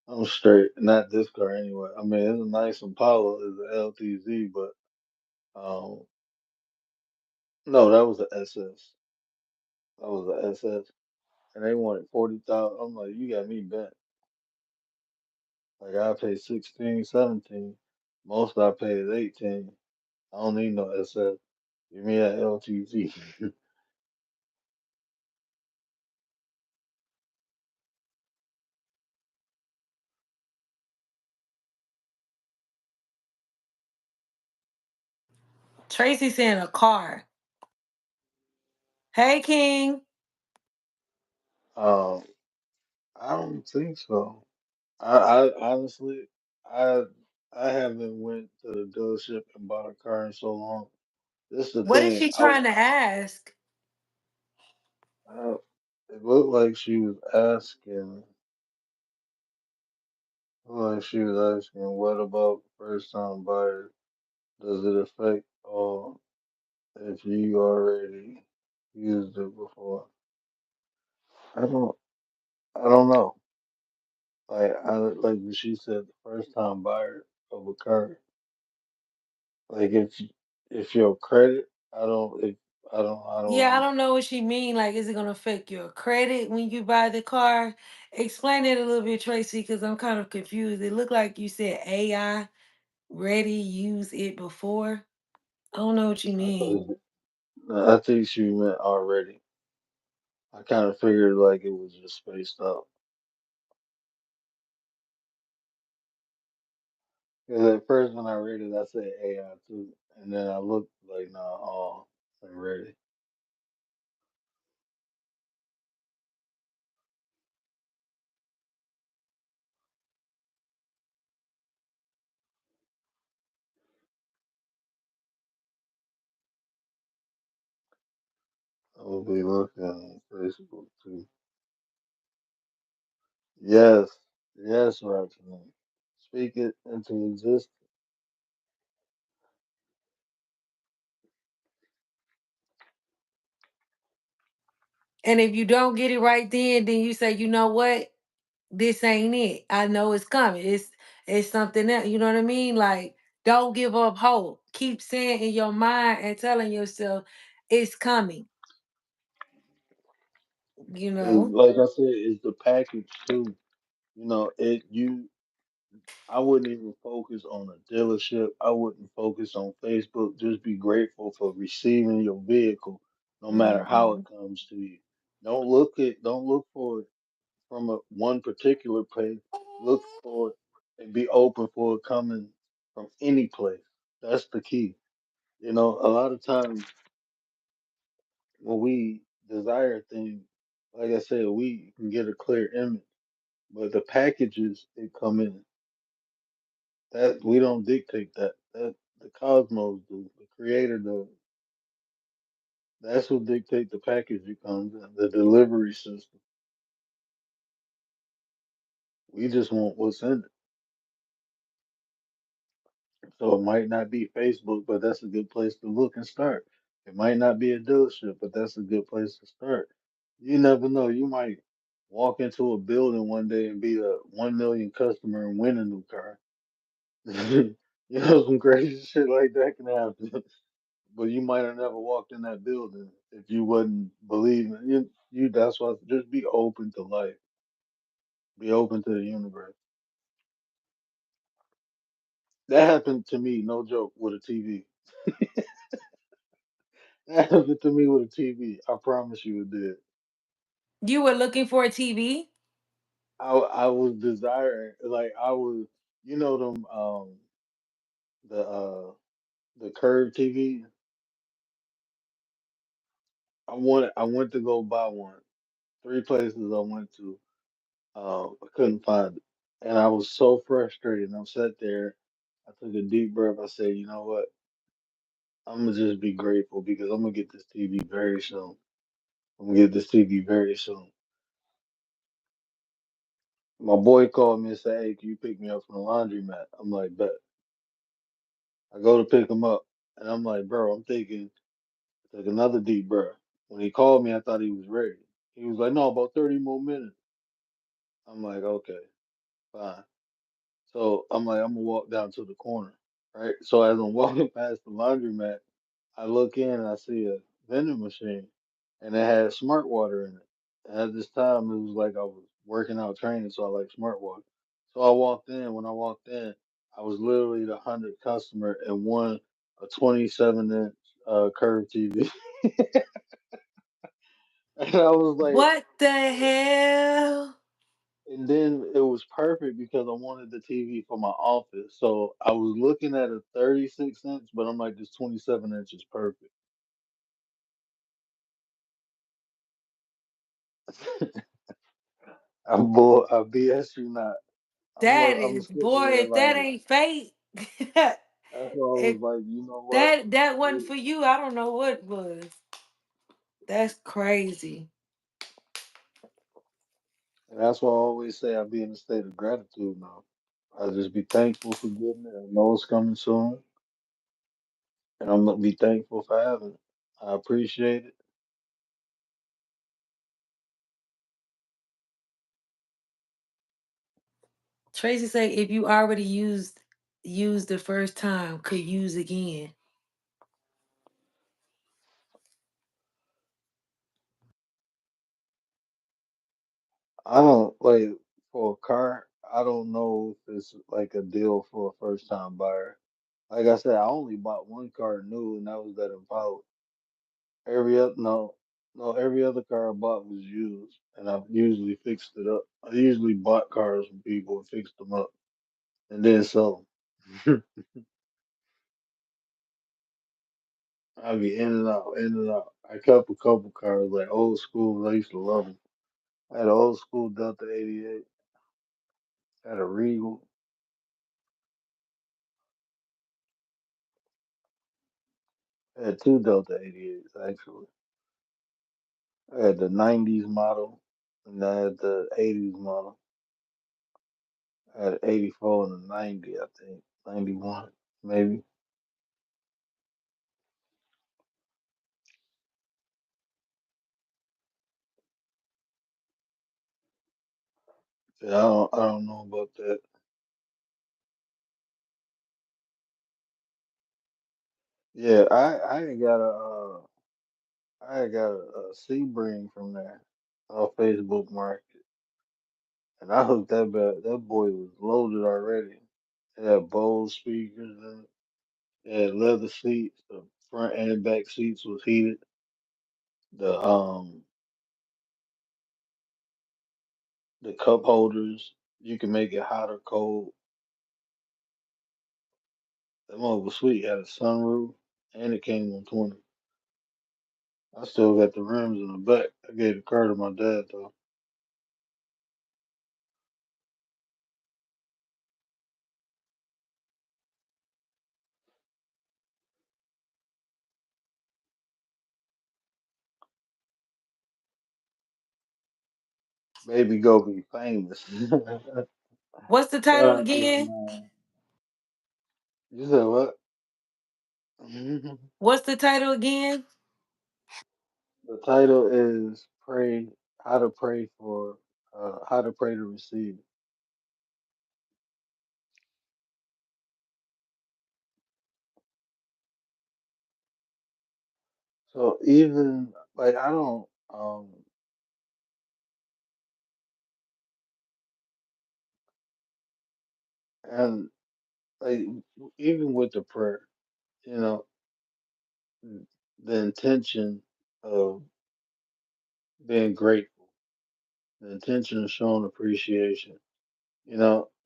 I'm straight. Not this car anyway. I mean, it's a nice Impala, it's an LTZ, but um, no, that was a SS. That was a SS, and they wanted 40,000. I'm like, you got me bent. Like I pay 16, 17. Most I pay is 18. I don't need no SS. Give me that LTZ. Tracy saying a car. Hey, King. um, I don't think so. I honestly, I I haven't went to the dealership and bought a car in so long. This is the What is thing. she trying to ask? I it looked like she was asking. Looked like she was asking, what about first time buyers? Does it affect all if you already used it before? I don't. I don't know. Like she said, the first time buyer of a car. Like if your credit, I don't. If I don't Yeah, I understand. don't know what she mean. Like, is it gonna affect your credit when you buy the car? Explain it a little bit, Tracy, because I'm kind of confused. It looked like you said AI ready use it before. I don't know what you I mean. thought I think she meant already. I kind of figured like it was just spaced out. Because at first when I read it, I said AI too, and then I looked like nah, I'm ready. I will be looking on Facebook too. Yes, yes, Roxanne. Speak it into existence. And if you don't get it right then you say, you know what? This ain't it. I know it's coming. It's something else. You know what I mean? Like, don't give up hope. Keep saying in your mind and telling yourself it's coming. You And know? like I said, it's the package too. You know, I wouldn't even focus on a dealership. I wouldn't focus on Facebook. Just be grateful for receiving your vehicle, no matter how it Mhm. comes to you. Don't look for it from one particular place. Look for it and be open for it coming from any place. That's the key. You know, a lot of times when we desire things, like I said, we can get a clear image, but the packages it come in, that we don't dictate that. That the cosmos do, the creator does. That's what dictate the package it comes in, the delivery system. We just want what's in it. So it might not be Facebook, but that's a good place to look and start. It might not be a dealership, but that's a good place to start. You never know. You might walk into a building one day and be a 1 million customer and win a new car. You know, some crazy shit like that can happen. But you might have never walked in that building if you wasn't believing. You that's why just be open to life. Be open to the universe. That happened to me, no joke, with a TV. That happened to me with a TV. I promise you it did. You were looking for a TV? I was desiring like I was you know them the the curved TV. I went to go buy one. Three places I went to. I couldn't find it. And I was so frustrated. And I'm sat there. I took a deep breath. I said, you know what? I'm gonna just be grateful because I'm gonna get this TV very soon. I'm gonna get this TV very soon. My boy called me and said, "Hey, can you pick me up from the laundromat?" I'm like, "Bet." I go to pick him up, and I'm like, "Bro, I'm thinking." Took another deep breath. When he called me, I thought he was ready. He was like, "No, about 30 more minutes." I'm like, "Okay, fine." So I'm like, "I'm gonna walk down to the corner, right?" So as I'm walking past the laundromat, I look in and I see a vending machine, and it had smart water in it. And at this time, it was like I was working out training, so I like smart water. So I walked in. When I walked in, I was literally the 100th customer and won a 27-inch curved TV. And I was like, What the hell? and then it was perfect because I wanted the TV for my office. So I was looking at a 36-inch, but I'm like, this 27 inch is perfect. I BS you not. That I'm is, sitting boy, there if that like, ain't fate, that's why I was if like, you know what? that wasn't It- for you, I don't know what was. That's crazy. And that's why I always say I be in a state of gratitude now. I just be thankful for getting it. I know it's coming soon, and I'm gonna be thankful for having it. I appreciate it. Tracy say if you already used the first time, could use again. I don't like for a car. I don't know if it's like a deal for a first time buyer. Like I said, I only bought one car new, and that was that Impala. Every other no, every other car I bought was used, and I've usually fixed it up. I usually bought cars from people and fixed them up, and then sell them. I'd be in and out, in and out. I kept a couple cars like old school. I used to love them. I had an old school Delta '88. Had a Regal. I had two Delta '88s actually. I had the '90s model, and I had the '80s model. I had an '84 and a '90, I think '91 maybe. Yeah, I don't know about that. Yeah, I got a Sebring from there off Facebook Market, and I hooked that bad. That boy was loaded already. It had Bose speakers in it. It had leather seats. The front and back seats was heated. The the cup holders, you can make it hot or cold. That mother was sweet. It had a sunroof, and it came on 20. I still got the rims in the back. I gave the car to my dad though. Baby go be famous. Shout What's the title out to my again? man. You said what? What's the title again? The title is "Pray How to Pray for How to Pray to Receive." So even like I don't and like even with the prayer, you know, the intention of being grateful, the intention of showing appreciation,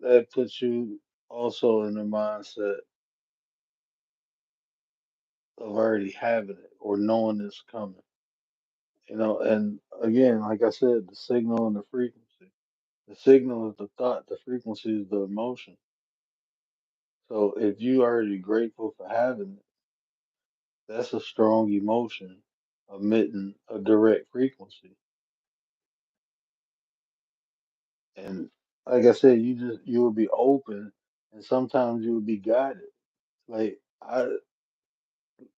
that puts you also in the mindset of already having it or knowing it's coming. And again, like I said, the signal and the frequency. The signal is the thought, the frequency is the emotion. So if you already grateful for having it, that's a strong emotion emitting a direct frequency. And like I said, you will be open, and sometimes you will be guided. Like I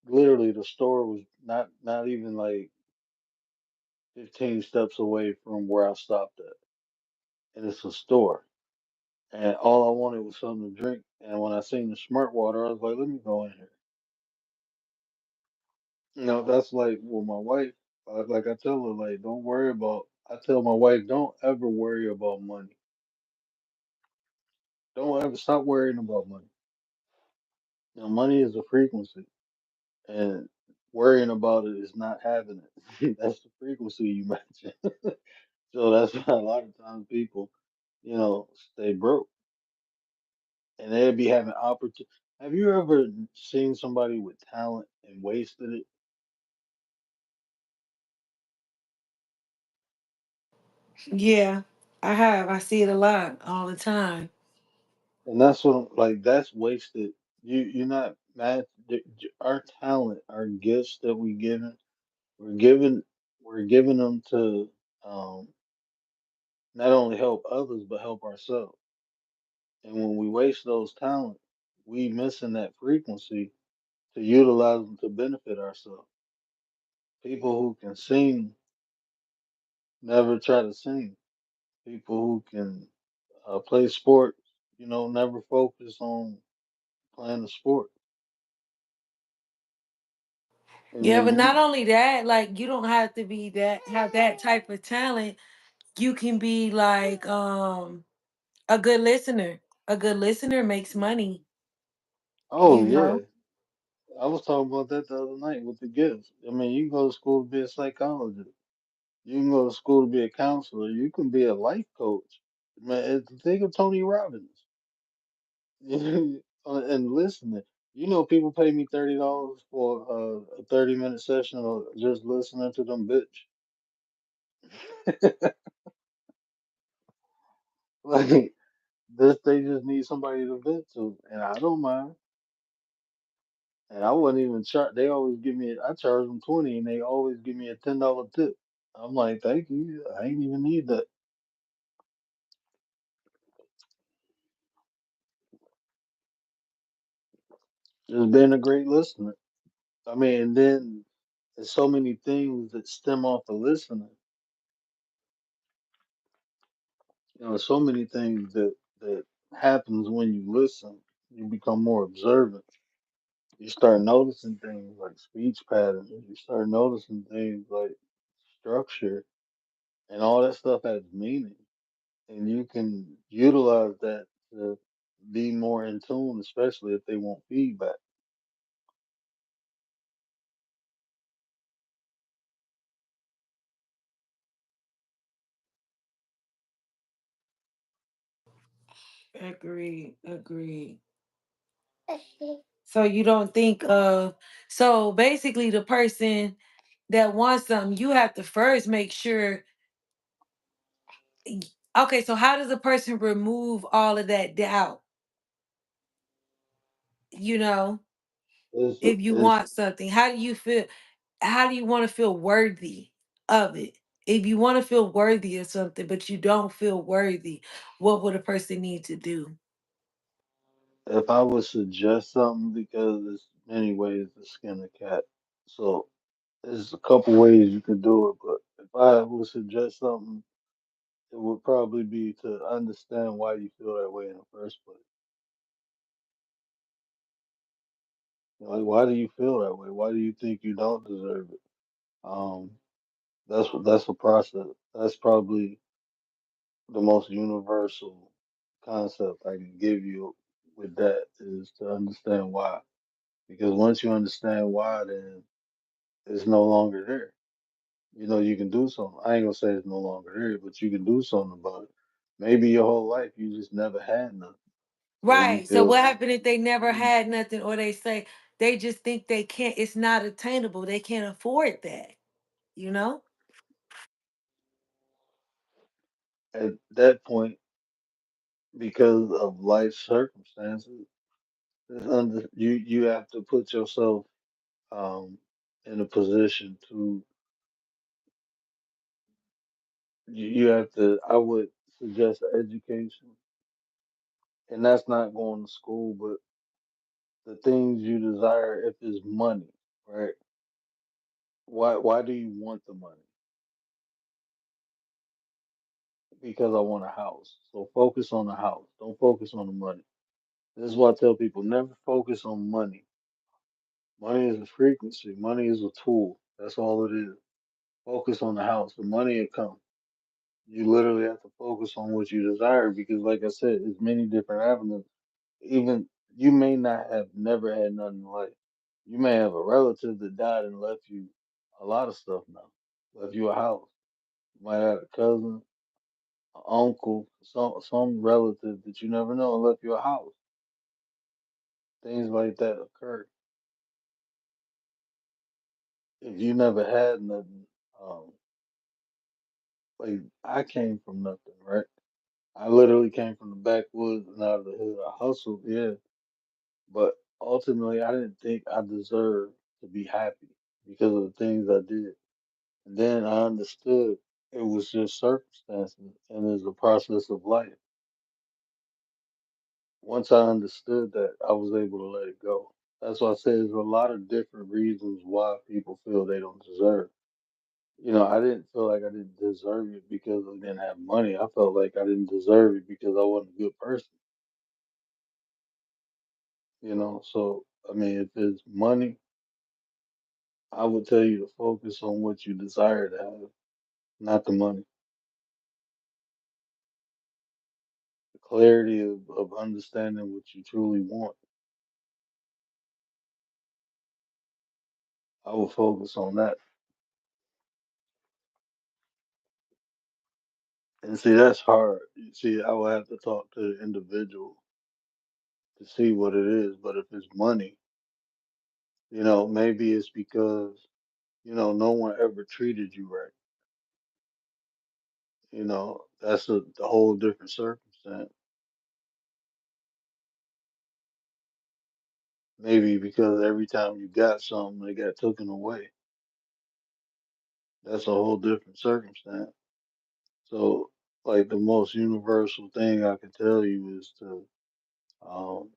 literally, the store was not even like 15 steps away from where I stopped at, and it's a store. And all I wanted was something to drink. And when I seen the smart water, I was like, let me go in here. That's like with my wife. Like I tell her, like, don't worry about. I tell my wife, don't ever worry about money. Don't ever stop worrying about money. Money is a frequency, and worrying about it is not having it. That's the frequency you mentioned. So that's why a lot of times people, stay broke, and they'll be having opportunity. Have you ever seen somebody with talent and wasted it? Yeah, I have. I see it a lot all the time. And that's what like that's wasted. You're not mad. Our talent, our gifts that we given, we're giving we're giving them to um, not only help others but help ourselves. And when we waste those talents, we missing that frequency to utilize them to benefit ourselves. People who can sing never try to sing. People who can play sports, never focus on playing the sport. And Yeah, then but not only that, like you don't have to be that have that type of talent. You can be like a good listener. A good listener makes money, oh you yeah, know. I was talking about that the other night with the gifts. I mean, you can go to school to be a psychologist. You can go to school to be a counselor. You can be a life coach. Man, think of Tony Robbins. And listening. People pay me $30 for a 30-minute session of just listening to them bitch. Like this, they just need somebody to vent to, and I don't mind. And I wouldn't even charge. They always give me. I charge them 20, and they always give me a $10 tip. I'm like, thank you. I ain't even need that. Just being a great listener. I mean, and then there's so many things that stem off of listening. So many things that happens when you listen. You become more observant. You start noticing things like speech patterns. You start noticing things like structure, and all that stuff has meaning. And you can utilize that to be more in tune, especially if they want feedback. Agreed. Agreed. So you don't think of so basically the person that wants something, you have to first make sure. Okay, so how does a person remove all of that doubt? You know, It's if you it's want something, how do you feel? How do you want to feel worthy of it? If you want to feel worthy of something, but you don't feel worthy, what would a person need to do? if I would suggest something, because there's many ways to skin a cat. So there's a couple ways you can do it, but if I would suggest something, it would probably be to understand why you feel that way in the first place. Like, why do you feel that way? Why do you think you don't deserve it? Um, that's a process. That's probably the most universal concept I can give you with that is to understand why. Because once you understand why, then it's no longer there. You can do something. I ain't gonna say it's no longer there, but you can do something about it. Maybe your whole life you just never had nothing, so you Right. So feel what empty. happened if they never had nothing or they say they just think they can't, it's not attainable. They can't afford that, you know? at that point, because of life circumstances, you have to put yourself um, in a position to you have to. I would suggest education, and that's not going to school, but the things you desire. If it's money, right? Why do you want the money? Because I want a house. So focus on the house. Don't focus on the money. This is why I tell people never focus on money. Money is a frequency. Money is a tool. That's all it is. Focus on the house. The money will come. You literally have to focus on what you desire because, like I said, there's many different avenues. Even you may not have never had nothing in life. You may have a relative that died and left you a lot of stuff now. Left you a house. You might have a cousin, an uncle, some relative that you never know and left you a house. Things like that occur. If you never had nothing, um, like I came from nothing, right? I literally came from the backwoods and out of the hood. I hustled, yeah, but ultimately I didn't think I deserved to be happy because of the things I did. And then I understood it was just circumstances and it's a process of life. Once I understood that, I was able to let it go. That's why I say there's a lot of different reasons why people feel they don't deserve. I didn't feel like I didn't deserve it because I didn't have money. I felt like I didn't deserve it because I wasn't a good person. So I mean, if it's money, I would tell you to focus on what you desire to have, not the money. The clarity of understanding what you truly want. I would focus on that. And see, that's hard. You see, I would have to talk to the individual to see what it is. But if it's money, maybe it's because, no one ever treated you right. That's a whole different circumstance. Maybe because every time you got something, it got taken away. That's a whole different circumstance. So, like the most universal thing I can tell you is to um,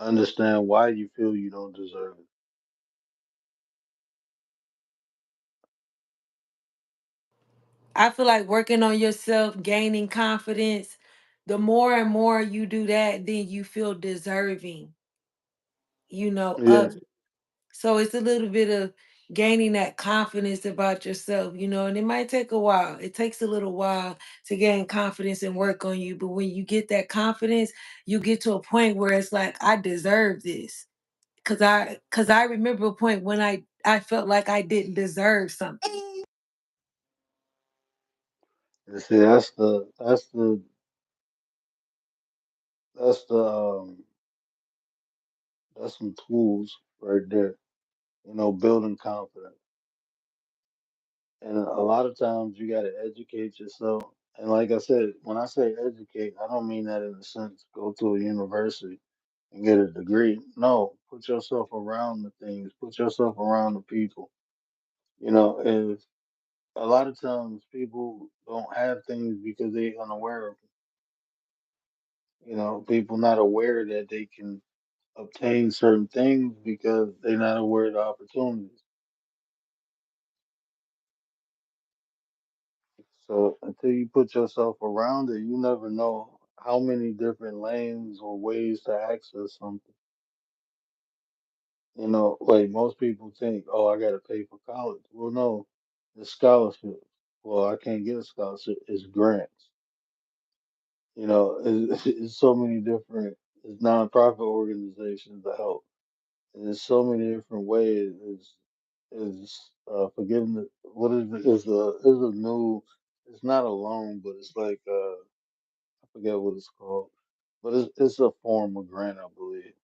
understand why you feel you don't deserve it. I feel like working on yourself, gaining confidence, the more and more you do that, then you feel deserving, Yeah, of it. So it's a little bit of gaining that confidence about yourself, and it might take a while. It takes a little while to gain confidence and work on you. But when you get that confidence, you get to a point where it's like, I deserve this. Cause I remember a point when I felt like I didn't deserve something. and see, that's that's some tools right there. Building confidence. And a lot of times you got to educate yourself. And like I said, when I say educate, I don't mean that in the sense go to a university and get a degree. No, put yourself around the things, put yourself around the people. If a lot of times people don't have things because they're unaware of it. People not aware that they can obtain certain things because they're not aware of the opportunities. So until you put yourself around it, you never know how many different lanes or ways to access something. Like most people think, oh, I got to pay for college. Well, no, it's scholarship. Well, I can't get a scholarship. It's grants. It's so many different. It's nonprofit organizations that help. And there's so many different ways. Is forgiveness. What is it? Is a new. It's not a loan, but it's like I forget what it's called, but it's a form of grant, I believe.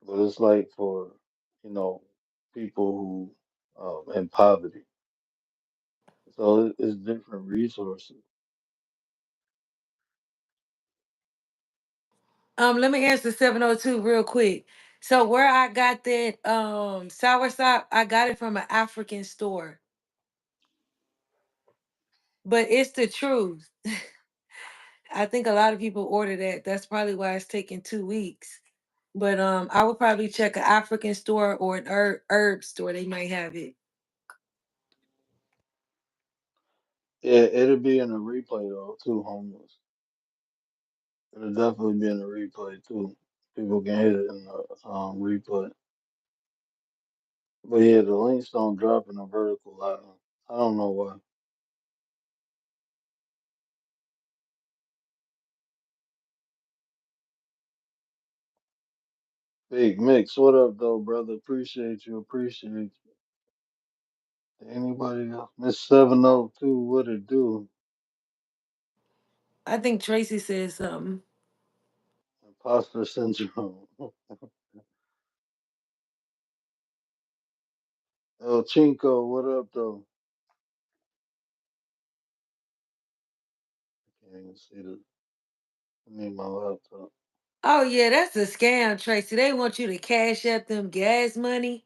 But it's like for people who in poverty. So it's different resources. Let me answer 702 real quick. So where I got that soursop, I got it from an African store. But it's the truth. I think a lot of people order that. That's probably why it's taking 2 weeks. But I would probably check an African store or an herb store. They might have it. Yeah, it'll be in the replay though too, homeless. It'll definitely be in the replay too. People can hit it in the replay. But yeah, the links don't drop in the vertical line. I don't know why. Big Mix, what up though, brother? Appreciate you, appreciate you. Anybody else? Miss 702, what it do? I think Tracy said something. Imposter syndrome. El Chinko, what up though? Can't even see the. I need my laptop. Oh yeah, that's a scam, Tracy. They want you to cash up them gas money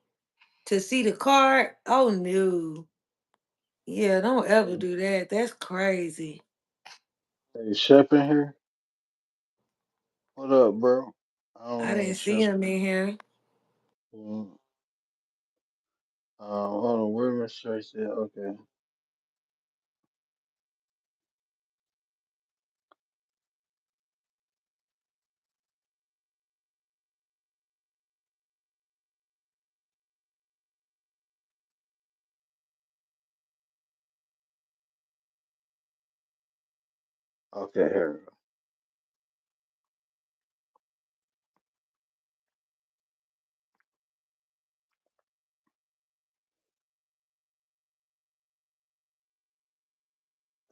to see the card. Oh no. Yeah, don't ever Hey, do that. That's crazy. hey, Shep in here? What up, bro? I don't I know didn't if see Shep him in in here. here. Hold on, where Miss Tracy at? Okay. Okay, here we go.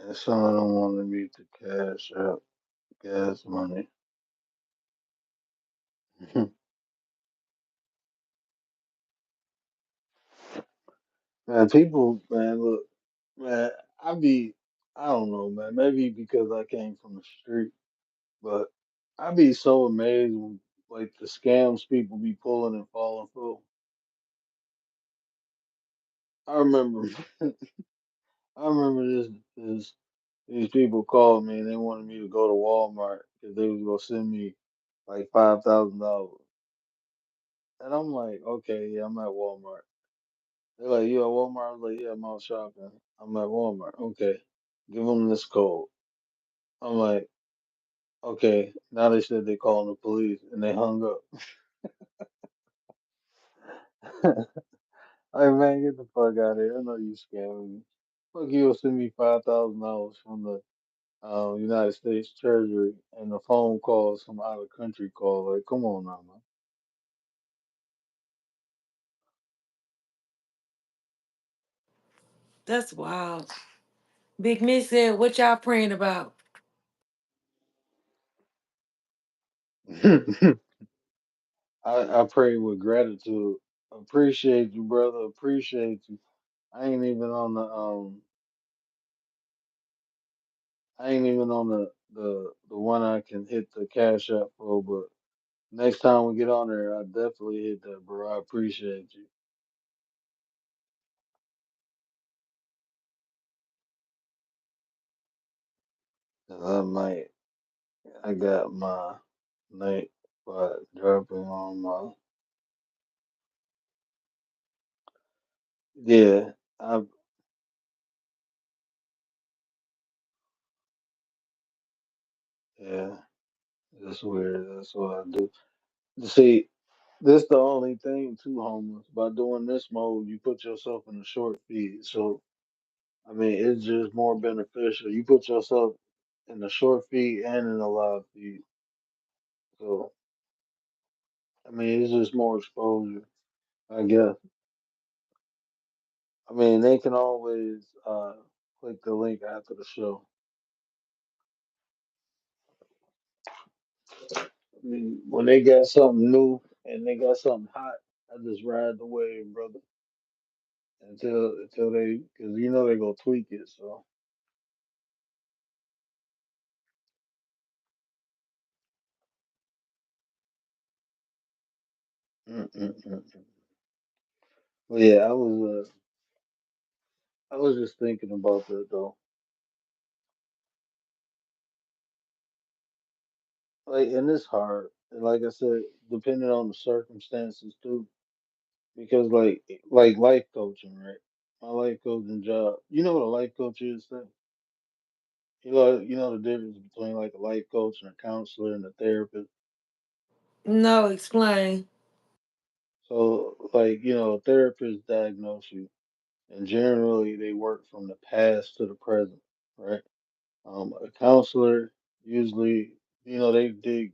And some of them wanted me to cash out gas money. Man, people, man, look, man, I don't know, man. Maybe because I came from the street, but I be so amazed when, like, the scams people be pulling and falling for. I remember, I remember these people called me and they wanted me to go to Walmart because they was gonna send me like $5,000, and I'm like, okay, yeah, I'm at Walmart. They're like, you at Walmart? I was like, yeah, I'm out shopping. I'm at Walmart. Okay, give them this code. I'm like, okay. Now they said they calling the police and they hung up. Hey man, get the fuck out of here. I know you scamming me. Fuck you will send me $5,000 from the United States Treasury and the phone calls from out of country call. Like, come on now, man. That's wild. Big Miss said, what y'all praying about? I pray with gratitude. Appreciate you, brother. Appreciate you. I ain't even on the one I can hit the cash app for, but next time we get on there, I definitely hit that, bro. I appreciate you. 'Cause I got my night spot dropping on my, yeah, yeah, that's weird. That's what I do. See, this the only thing too, homeless. By doing this mode, you put yourself in a short feed. So, I mean, it's just more beneficial. You put yourself in the short feed and in the live feed. So, I mean, it's just more exposure, I guess. I mean, they can always click the link after the show. I mean, when they got something new and they got something hot, I just ride the wave, brother. until they, because you know they gonna tweak it. So mm. Well, yeah, I was just thinking about that though. Like, and it's hard. And like I said, depending on the circumstances too, because like life coaching, right? My life coaching job. You know what a life coach is, then? You know the difference between like a life coach and a counselor and a therapist. No, explain. So, like, a therapist diagnose you, and generally they work from the past to the present, right? A counselor usually, they dig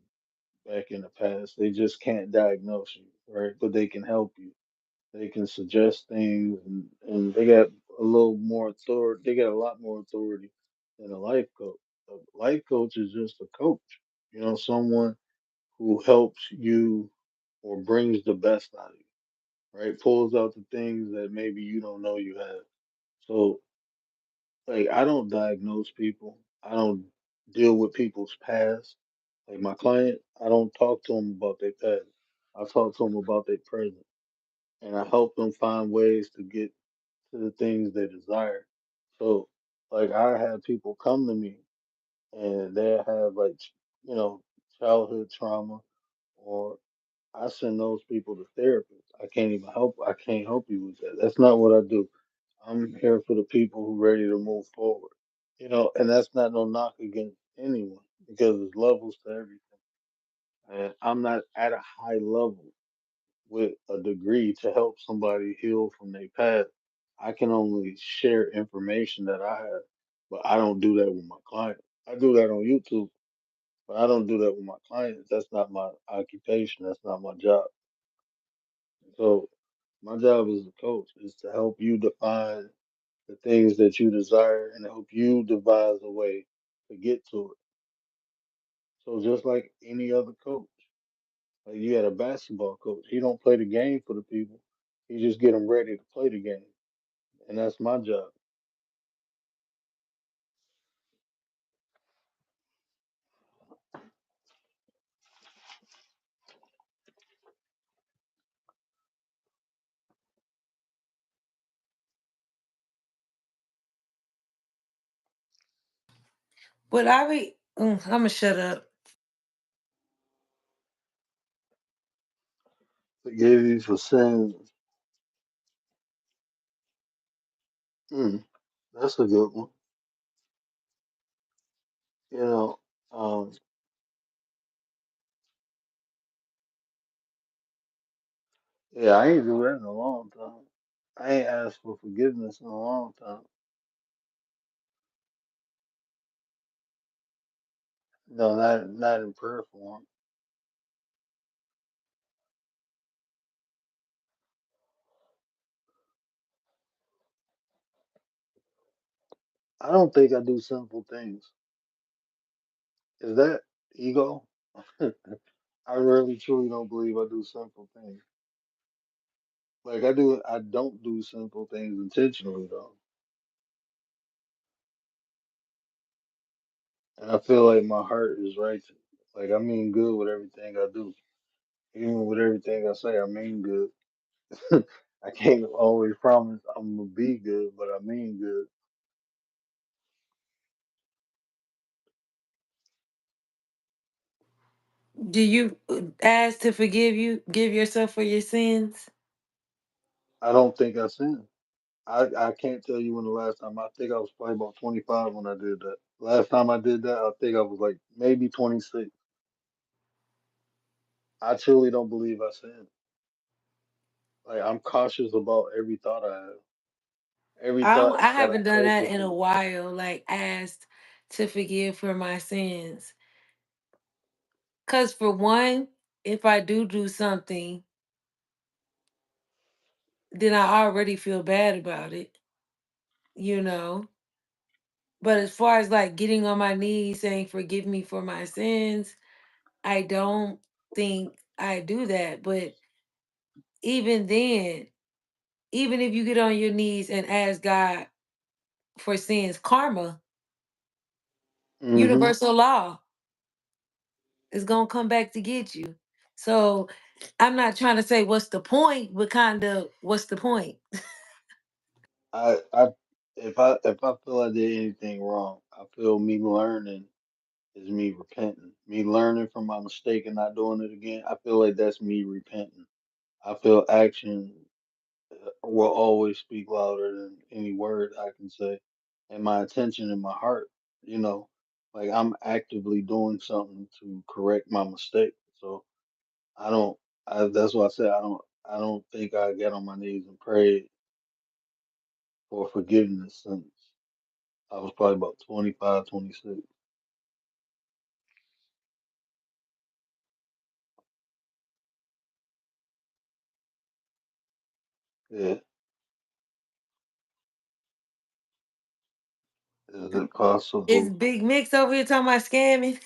back in the past. They just can't diagnose you, right? But they can help you. They can suggest things, and they got a little more authority. They got a lot more authority than a life coach. A life coach is just a coach, someone who helps you or brings the best out of you, right? Pulls out the things that maybe you don't know you have. So, like, I don't diagnose people. I don't deal with people's past. Like my client, I don't talk to them about their past. I talk to them about their present, and I help them find ways to get to the things they desire. So, like, I have people come to me, and they have like, you know, childhood trauma, or I send those people to therapists. I can't even help. I can't help you with that. That's not what I do. I'm here for the people who ready to move forward. And that's not no knock against anyone because there's levels to everything. And I'm not at a high level with a degree to help somebody heal from their past. I can only share information that I have, but I don't do that with my clients. I do that on YouTube, but I don't do that with my clients. That's not my occupation. That's not my job. So my job as a coach is to help you define the things that you desire and help you devise a way to get to it. So just like any other coach, like you had a basketball coach, he don't play the game for the people. He just get them ready to play the game, and that's my job. But I be, I'm gonna shut up. Forgive you for sins. Mm, that's a good one. You know, um, yeah, I ain't do that in a long time. I ain't asked for forgiveness in a long time. No, not in prayer form. I don't think I do sinful things. Is that ego? I really truly don't believe I do sinful things. Like I don't do sinful things intentionally though. And I feel like my heart is righteous. Like I mean good with everything I do. Even with everything I say, I mean good. I can't always promise I'm gonna be good, but I mean good. Do you ask to forgive you, give yourself for your sins? I don't think I sin. I can't tell you when the last time. I think I was probably about 25 when I did that. Last time I did that, I think I was like maybe 26. I truly don't believe I sin. Like I'm cautious about every thought I have, every thought I that I haven't done that in a cultivate. while. Like asked to forgive for my sins. Cause for one, if I do something, then I already feel bad about it. You know. But as far as like getting on my knees saying forgive me for my sins, I don't think I do that. But even then, Even if you get on your knees and ask God for sins, karma, Hmm. universal law, is gonna come back to get you. So I'm not trying to say what's the point, but kind of what's the point? I if I feel I did anything wrong, I feel me learning is me repenting. Me learning from my mistake and not doing it again. I feel like that's me repenting. I feel action will always speak louder than any word I can say, and my intention in my heart. You know, like I'm actively doing something to correct my mistake. So I don't. That's why I said I don't. I don't think I get on my knees and pray for forgiveness since I was probably about 25, 26. Yeah. Is it Is possible? Big Mix over here talking about scamming?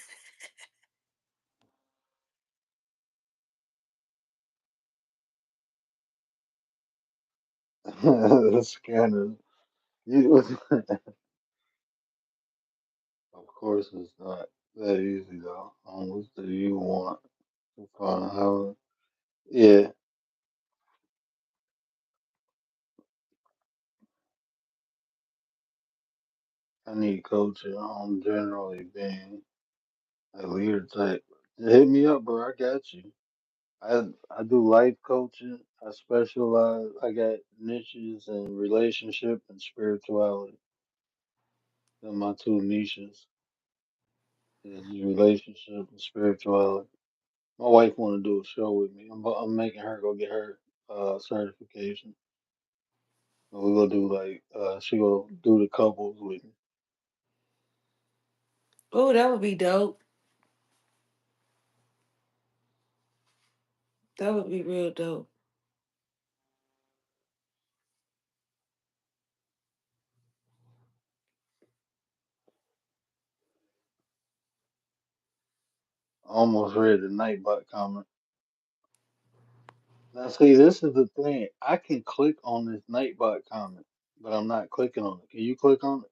That's kind of you. Of course, it's not that easy though. What do you want to find how? Yeah, I need coaching on generally being a leader type. Hit me up, bro. I got you. I do life coaching. I specialize. I got niches in relationship and spirituality. They're my two niches. Is relationship and spirituality. My wife want to do a show with me. I'm making her go get her certification. And we gonna do like she gonna do the couples with me. Oh, that would be dope. That would be real dope. I almost read the Nightbot comment. Now see, this is the thing. I can click on this Nightbot comment, but I'm not clicking on it. Can you click on it?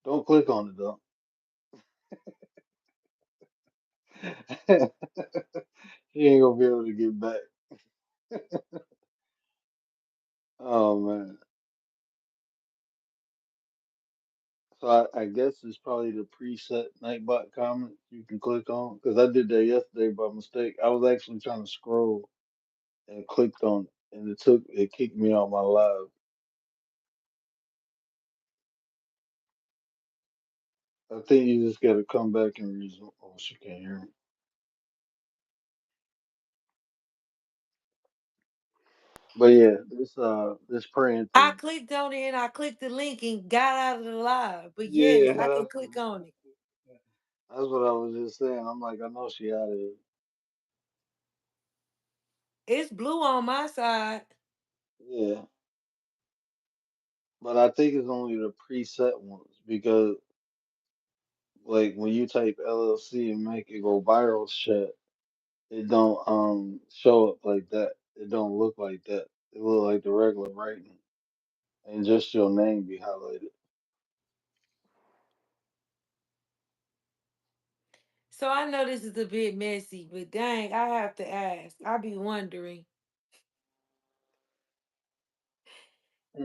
Don't click on it though. She ain't gonna be able to get back. Oh man. So I guess it's probably the preset Nightbot comment you can click on because I did that yesterday by mistake. I was actually trying to scroll and clicked on it, and it kicked me out my live. I think you just gotta come back and resume. Oh, she can't hear me. But yeah, this praying I thing. clicked on it and I clicked the link and got out of the live. But yes, Yeah, I can click on it. that's what I was just saying. I'm like, I know she out of here. It's blue on my side. Yeah, but I think it's only the preset ones because like when you type LLC and make it go viral shit, it don't show up like that. It don't look like that. It look like the regular writing and just your name be highlighted. So I know this is a bit messy, but dang, I have to ask. I be wondering.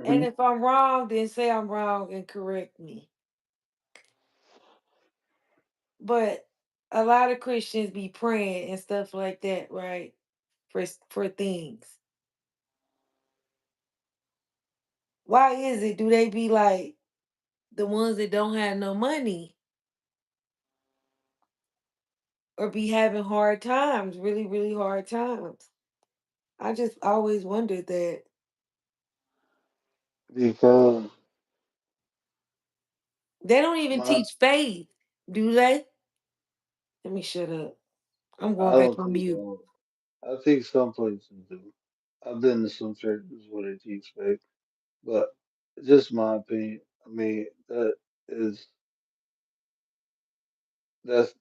And Hmm. if I'm wrong, then say I'm wrong and correct me. But a lot of Christians be praying and stuff like that, right? For things. Why is it? Do they be like the ones that don't have no money or be having hard times, really, really hard times? I just always wondered that. Because They don't even my teach faith, do they? Let me shut up. I'm I going back don't on think mute. I think some places do. I've been to some churches where they teach faith, but just my opinion. I mean, is that's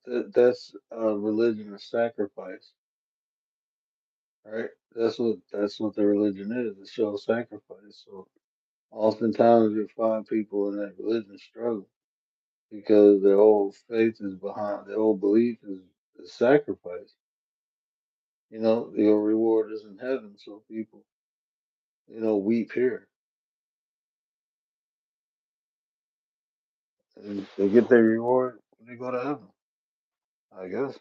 religion of sacrifice. right? That's what the religion is. It shows sacrifice. So oftentimes you find people in that religion struggle because their whole faith is behind their whole belief is sacrifice. Your reward is in heaven, so people, weep here and they get their reward when they go to heaven. I guess.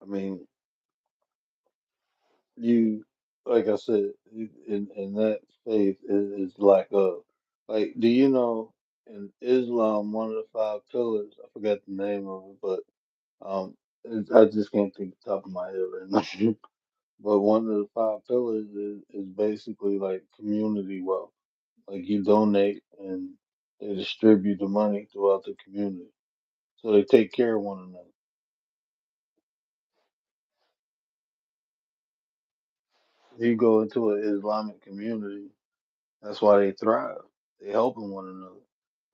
I mean, you, like I said, in that faith is like do you know in Islam one of the five pillars? I forgot the name of it, but I just can't think the top of my head right now. But one of the five pillars is basically like community wealth. Like you donate and they distribute the money throughout the community. So they take care of one another. You go into an Islamic community, that's why they thrive. They helping one another.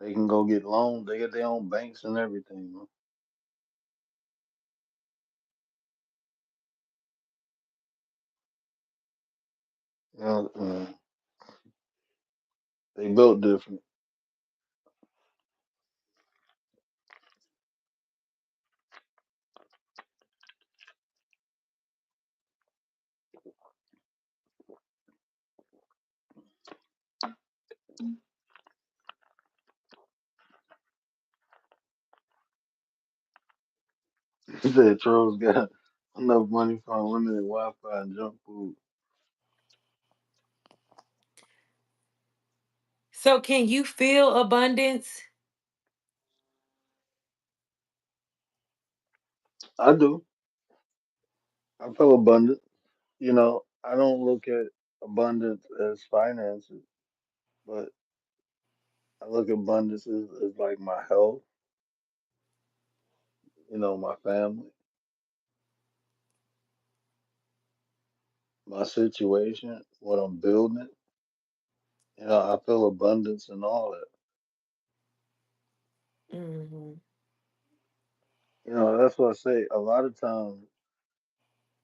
They can go get loans. They get their own banks and everything. Man. They built different. He said Charles got enough money for unlimited Wi-Fi and junk food. So can you feel abundance? I do. I feel abundant. I don't look at abundance as finances, but I look at abundance as like my health, my family, my situation, what I'm building. I feel abundance and all that. Hmm. That's what I say. A lot of times,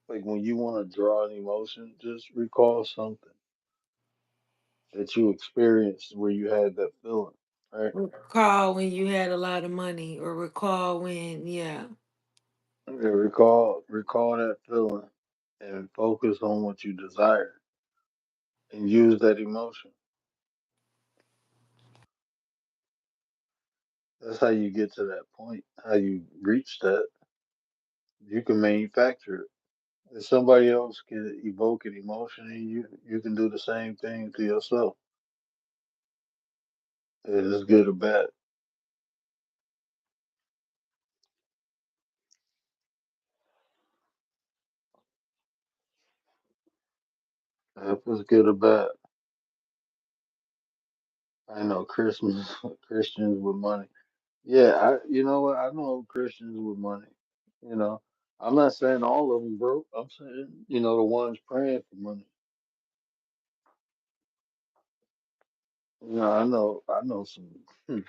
like when you want to draw an emotion, just recall something that you experienced where you had that feeling, right? Recall when you had a lot of money, or recall when, yeah. Yeah, recall that feeling and focus on what you desire and use that emotion. That's how you get to that point. How you reach that, you can manufacture it. If somebody else can evoke an emotion in you, you can do the same thing to yourself. It's good or bad. If it's good or bad. I know Christmas Christians with money. Yeah, you know what? I know Christians with money. You know, I'm not saying all of them broke. I'm saying the ones praying for money. I know some. Hmm.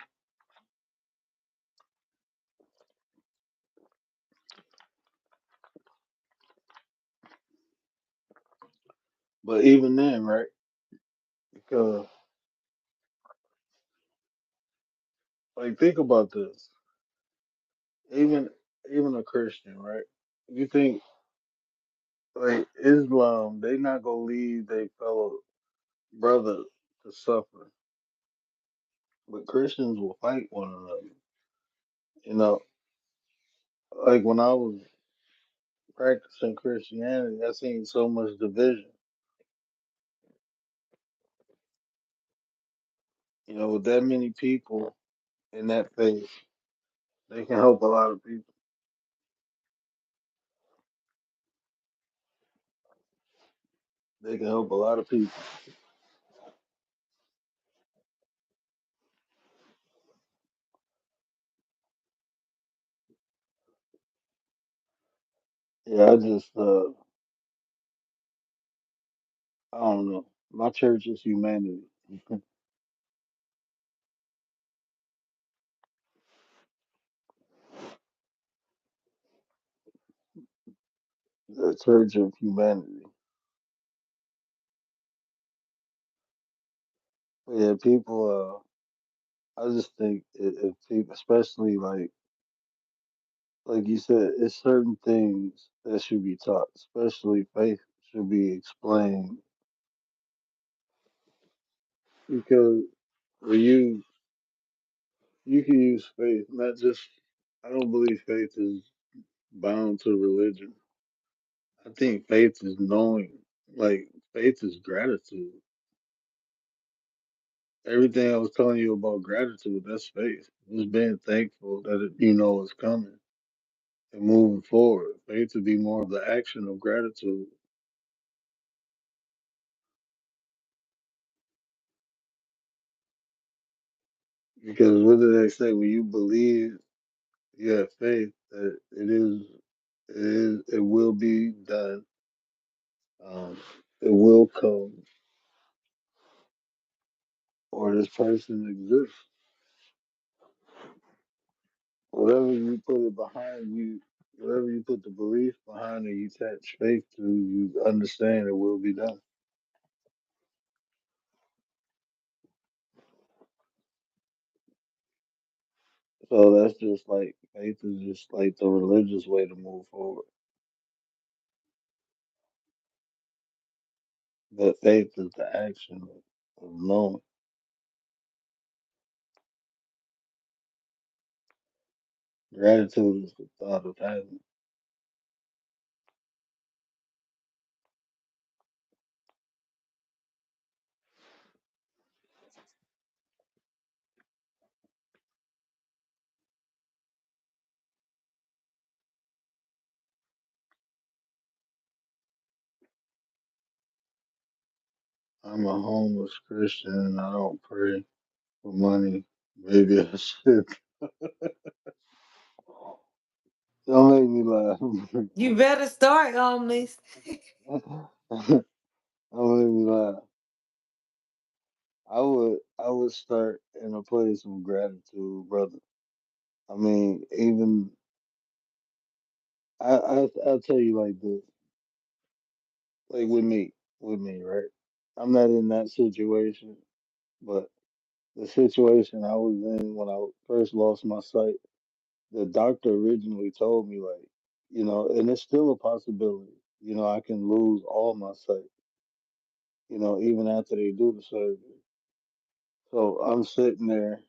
But even then, right? Because like think about this. Even even a Christian, right? You think like Islam, they not gonna leave their fellow brother to suffer, but Christians will fight one another. You know, like when I was practicing Christianity, I seen so much division. With that many people in that faith, they can help a lot of people. They can help a lot of people. Yeah, I don't know. My church is humanity. The church of humanity. But yeah, people. I just think if people, especially like you said, it's certain things that should be taught, especially faith should be explained because when you can use faith, not just. I don't believe faith is bound to religion. I think faith is knowing, like faith is gratitude. Everything I was telling you about gratitude, that's faith. Just being thankful that you know it's coming and moving forward. Faith to be more of the action of gratitude. Because what do they say? When you believe, you have faith that it will be done. Um, it will come, or this person exists. Whatever you put it behind you, whatever you put the belief behind and you attach faith to, you understand it will be done. So that's just like faith is just like the religious way to move forward. But faith is the action of knowing. Gratitude is the thought of having. I'm a homeless Christian and I don't pray for money. Maybe I should. Don't make me laugh. You better start on this. Don't make me laugh. I would start in a place of gratitude, brother. I mean, even I'll tell you like this, like with me, right? I'm not in that situation, but the situation I was in when I first lost my sight, the doctor originally told me like, and it's still a possibility. I can lose all my sight. Even after they do the surgery. So I'm sitting there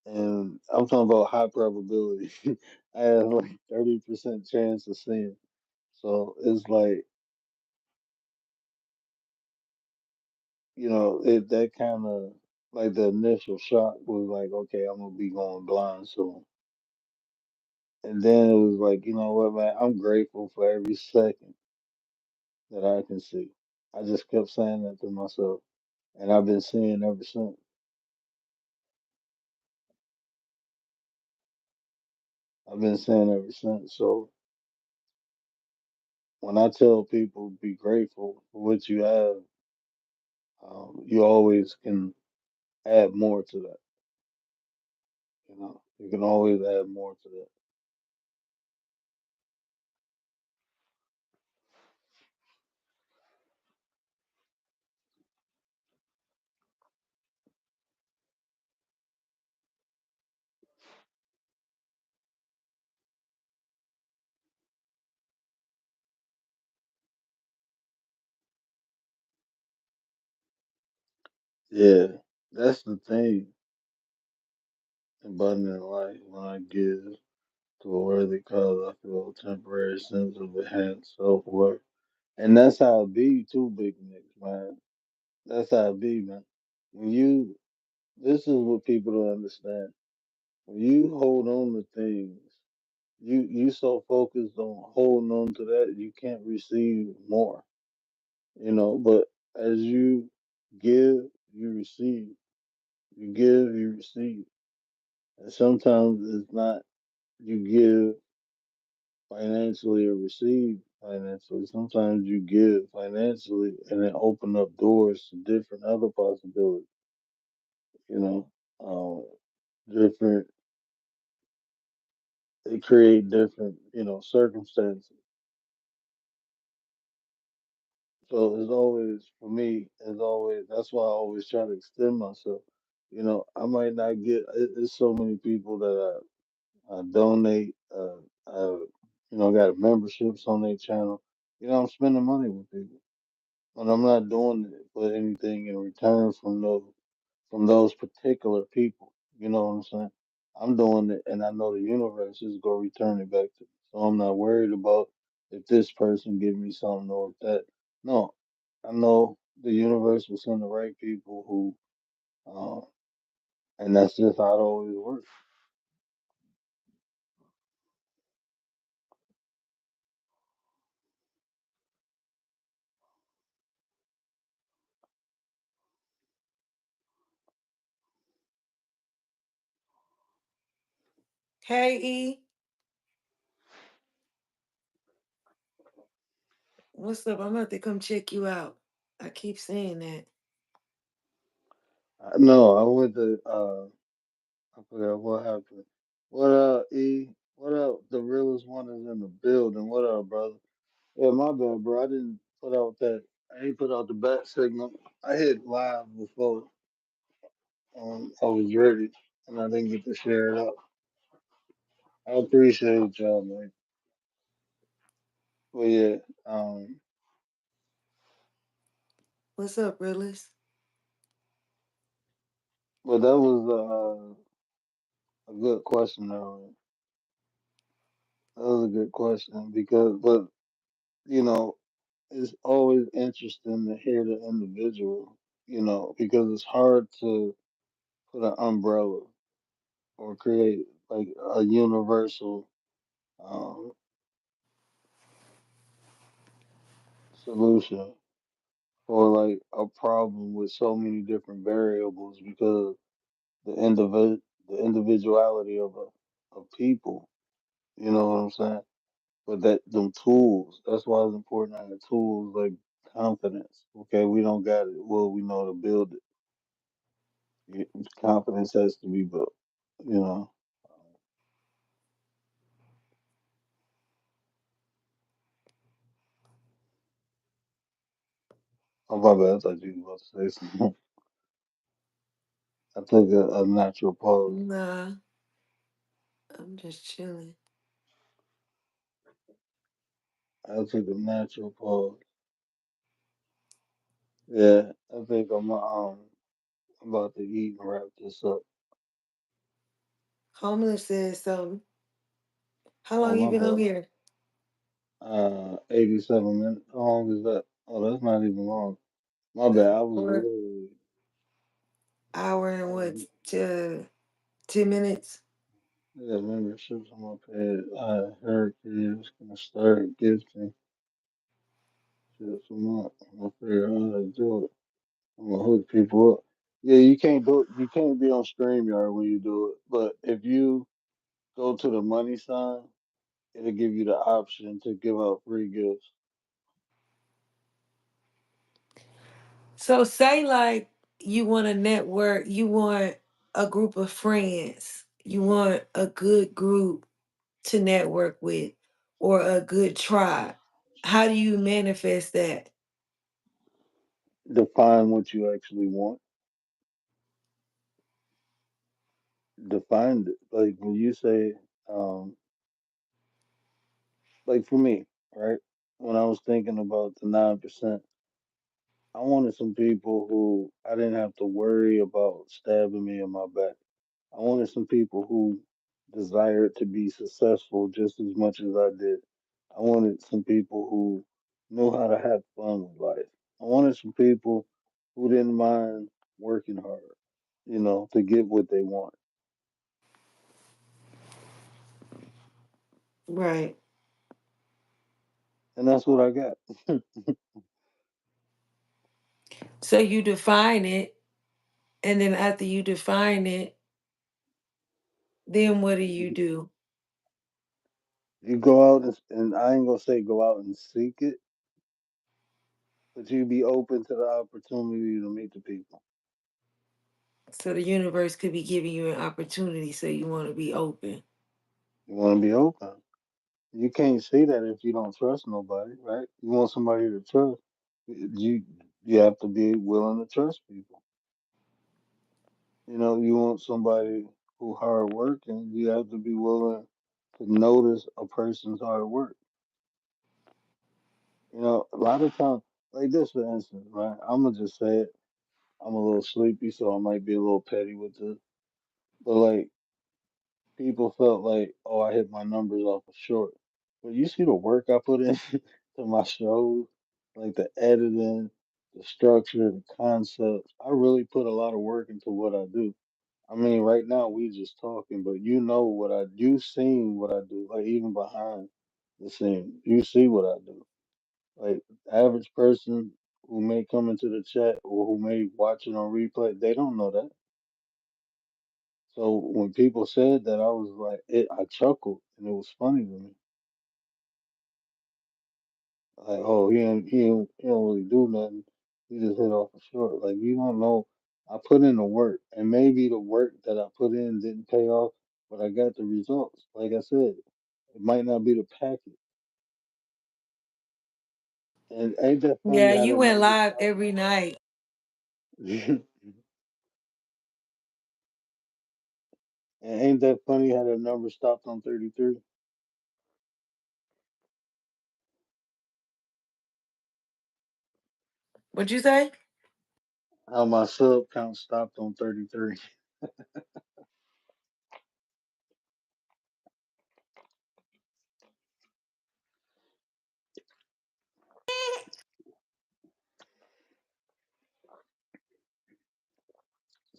and I'm talking about high probability. I have like 30% chance of seeing. So it's like, that kind of like the initial shock was like, okay, I'm gonna be going blind soon. And then it was like, you know what, man, I'm grateful for every second that I can see. I just kept saying that to myself. And I've been seeing ever since. I've been seeing ever since. So when I tell people be grateful for what you have, you always can add more to that. You can always add more to that. Yeah, that's the thing. Abundant life when I give to a worthy cause, I feel a temporary sense of enhanced self worth. And that's how it be too, Big Nick, man. That's how it be, man. When you, this is what people don't understand. When you hold on to things, you so focused on holding on to that, you can't receive more. But as you give, you receive. You give, you receive. And sometimes it's not you give financially or receive financially. Sometimes you give financially and then open up doors to different other possibilities, you know. Different They create different, circumstances. So it's always for me. It's always that's why I always try to extend myself. I might not get. It's so many people that I donate. Got memberships on their channel. I'm spending money with people, but I'm not doing it for anything in return from those particular people. You know what I'm saying? I'm doing it, and I know the universe is gonna return it back to me. So I'm not worried about if this person give me something or if that. No, I know the universe will send the right people uh, and that's just how it always works. Hey E, what's up? I'm about to come check you out. I keep saying that. No, I went to. I forgot what happened. What up, E? What up? The realest one is in the building. What up, brother? Yeah, my bad, bro. I didn't put out that. I ain't put out the bat signal. I hit live before I was ready, and I didn't get to share it up. I appreciate y'all, man. But yeah, um, What's up, realist? but that was a good question, though. That was a good question but you know, it's always interesting to hear the individual, because it's hard to put an umbrella or create like a universal um, solution for like a problem with so many different variables because the the individuality of people. You know what I'm saying? But that them tools, that's why it's important to have tools like confidence. Okay, we don't got it. Well, we know to build it. Confidence has to be built. You know. Oh my bad. I thought you were about to say something. I took a natural pause. Nah, I'm just chilling. I took a natural pause. Yeah, I think I'm about to eat and wrap this up. Homeless says so. How Oh long you my been on bad. here? 87 minutes. How long is that? Oh, that's not even long. My bad. I was Or literally. hour and what? Um, To 10 minutes. yeah, memberships on my page. I heard kids gonna start gifting shit from up. I'm gonna figure out how to do it. I'm gonna hook people up. Yeah, you can't be on StreamYard when you do it. But if you go to the money sign, it'll give you the option to give out free gifts. So say like you want a network, you want a group of friends, you want a good group to network with, or a good tribe. How do you manifest that? Define what you actually want. Define it. Like when you say, um, like for me, right? When I was thinking about the 9%, I wanted some people who I didn't have to worry about stabbing me in my back. I wanted some people who desired to be successful just as much as I did. I wanted some people who knew how to have fun with life. I wanted some people who didn't mind working hard, to get what they want. Right. And that's what I got. So you define it, and then after you define it, then what do you do? You go out and I ain't gonna say go out and seek it, but you be open to the opportunity to meet the people. So the universe could be giving you an opportunity, so you want to be open. You want to be open. You can't see that if you don't trust nobody, right? You want somebody to trust. You you have to be willing to trust people. You want somebody who hard working. You have to be willing to notice a person's hard work. A lot of times, like this for instance, right? I'm gonna just say it. I'm a little sleepy, so I might be a little petty with this. But like people felt like, oh, I hit my numbers off of short. But you see the work I put in to my shows, like the editing, the structure, the concepts. I really put a lot of work into what I do. I mean, right now we just talking, but you seen what I do, like even behind the scenes, you see what I do. Like the average person who may come into the chat or who may watch it on replay, they don't know that. So when people said that, I was like, I chuckled, and it was funny to me. Like, oh, he don't really do nothing. He just hit off a short. Like, you don't know. I put in the work, and maybe the work that I put in didn't pay off, but I got the results. Like I said, it might not be the package. And ain't that funny Yeah, how you the went number live stopped? every night. And ain't that funny how the number stopped on 33? What'd you say? How my sub count stopped on 33.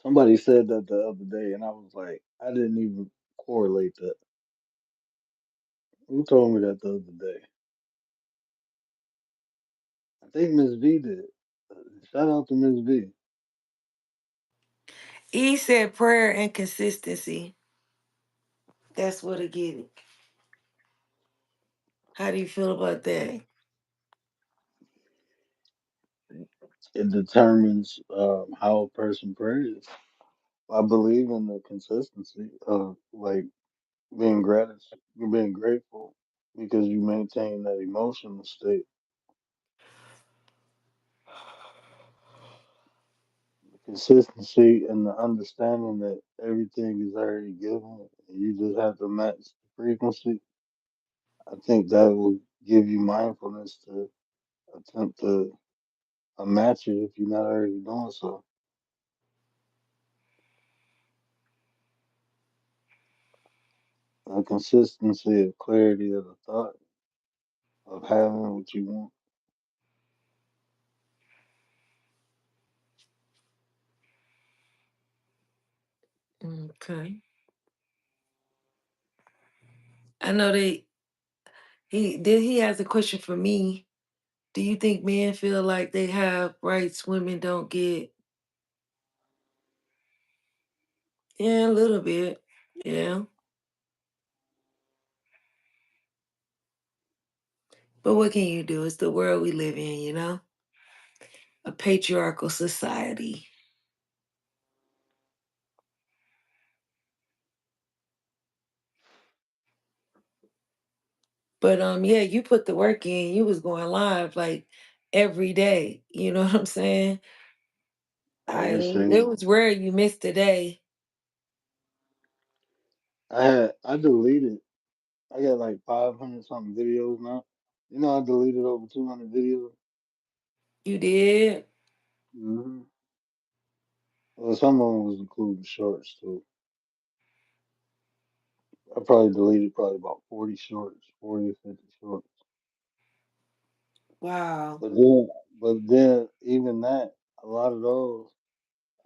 Somebody said that the other day, and I was like, I didn't even correlate that. Who told me that the other day? I think Miss V did. Shout out to Miss V. E said prayer and consistency. That's what I get it. How do you feel about that? It determines how a person prays. I believe in the consistency of like being grateful because you maintain that emotional state. Consistency and the understanding that everything is already given and you just have to match the frequency. I think that will give you mindfulness to attempt to match it if you're not already doing so. A consistency of clarity of the thought of having what you want. Okay. I know that he has a question for me. Do you think men feel like they have rights women don't get? Yeah, a little bit. Yeah. But what can you do? It's the world we live in, you know? A patriarchal society. But yeah, you put the work in. You was going live like every day. You know what I'm saying? Every It single. was rare you missed a day. I deleted. I got like 500 something videos now. I deleted over 200 videos. You did? hmm Well, some of them was including shorts too. I probably deleted probably about 40 shorts, 40 or 50 shorts. Wow. But then even that, a lot of those,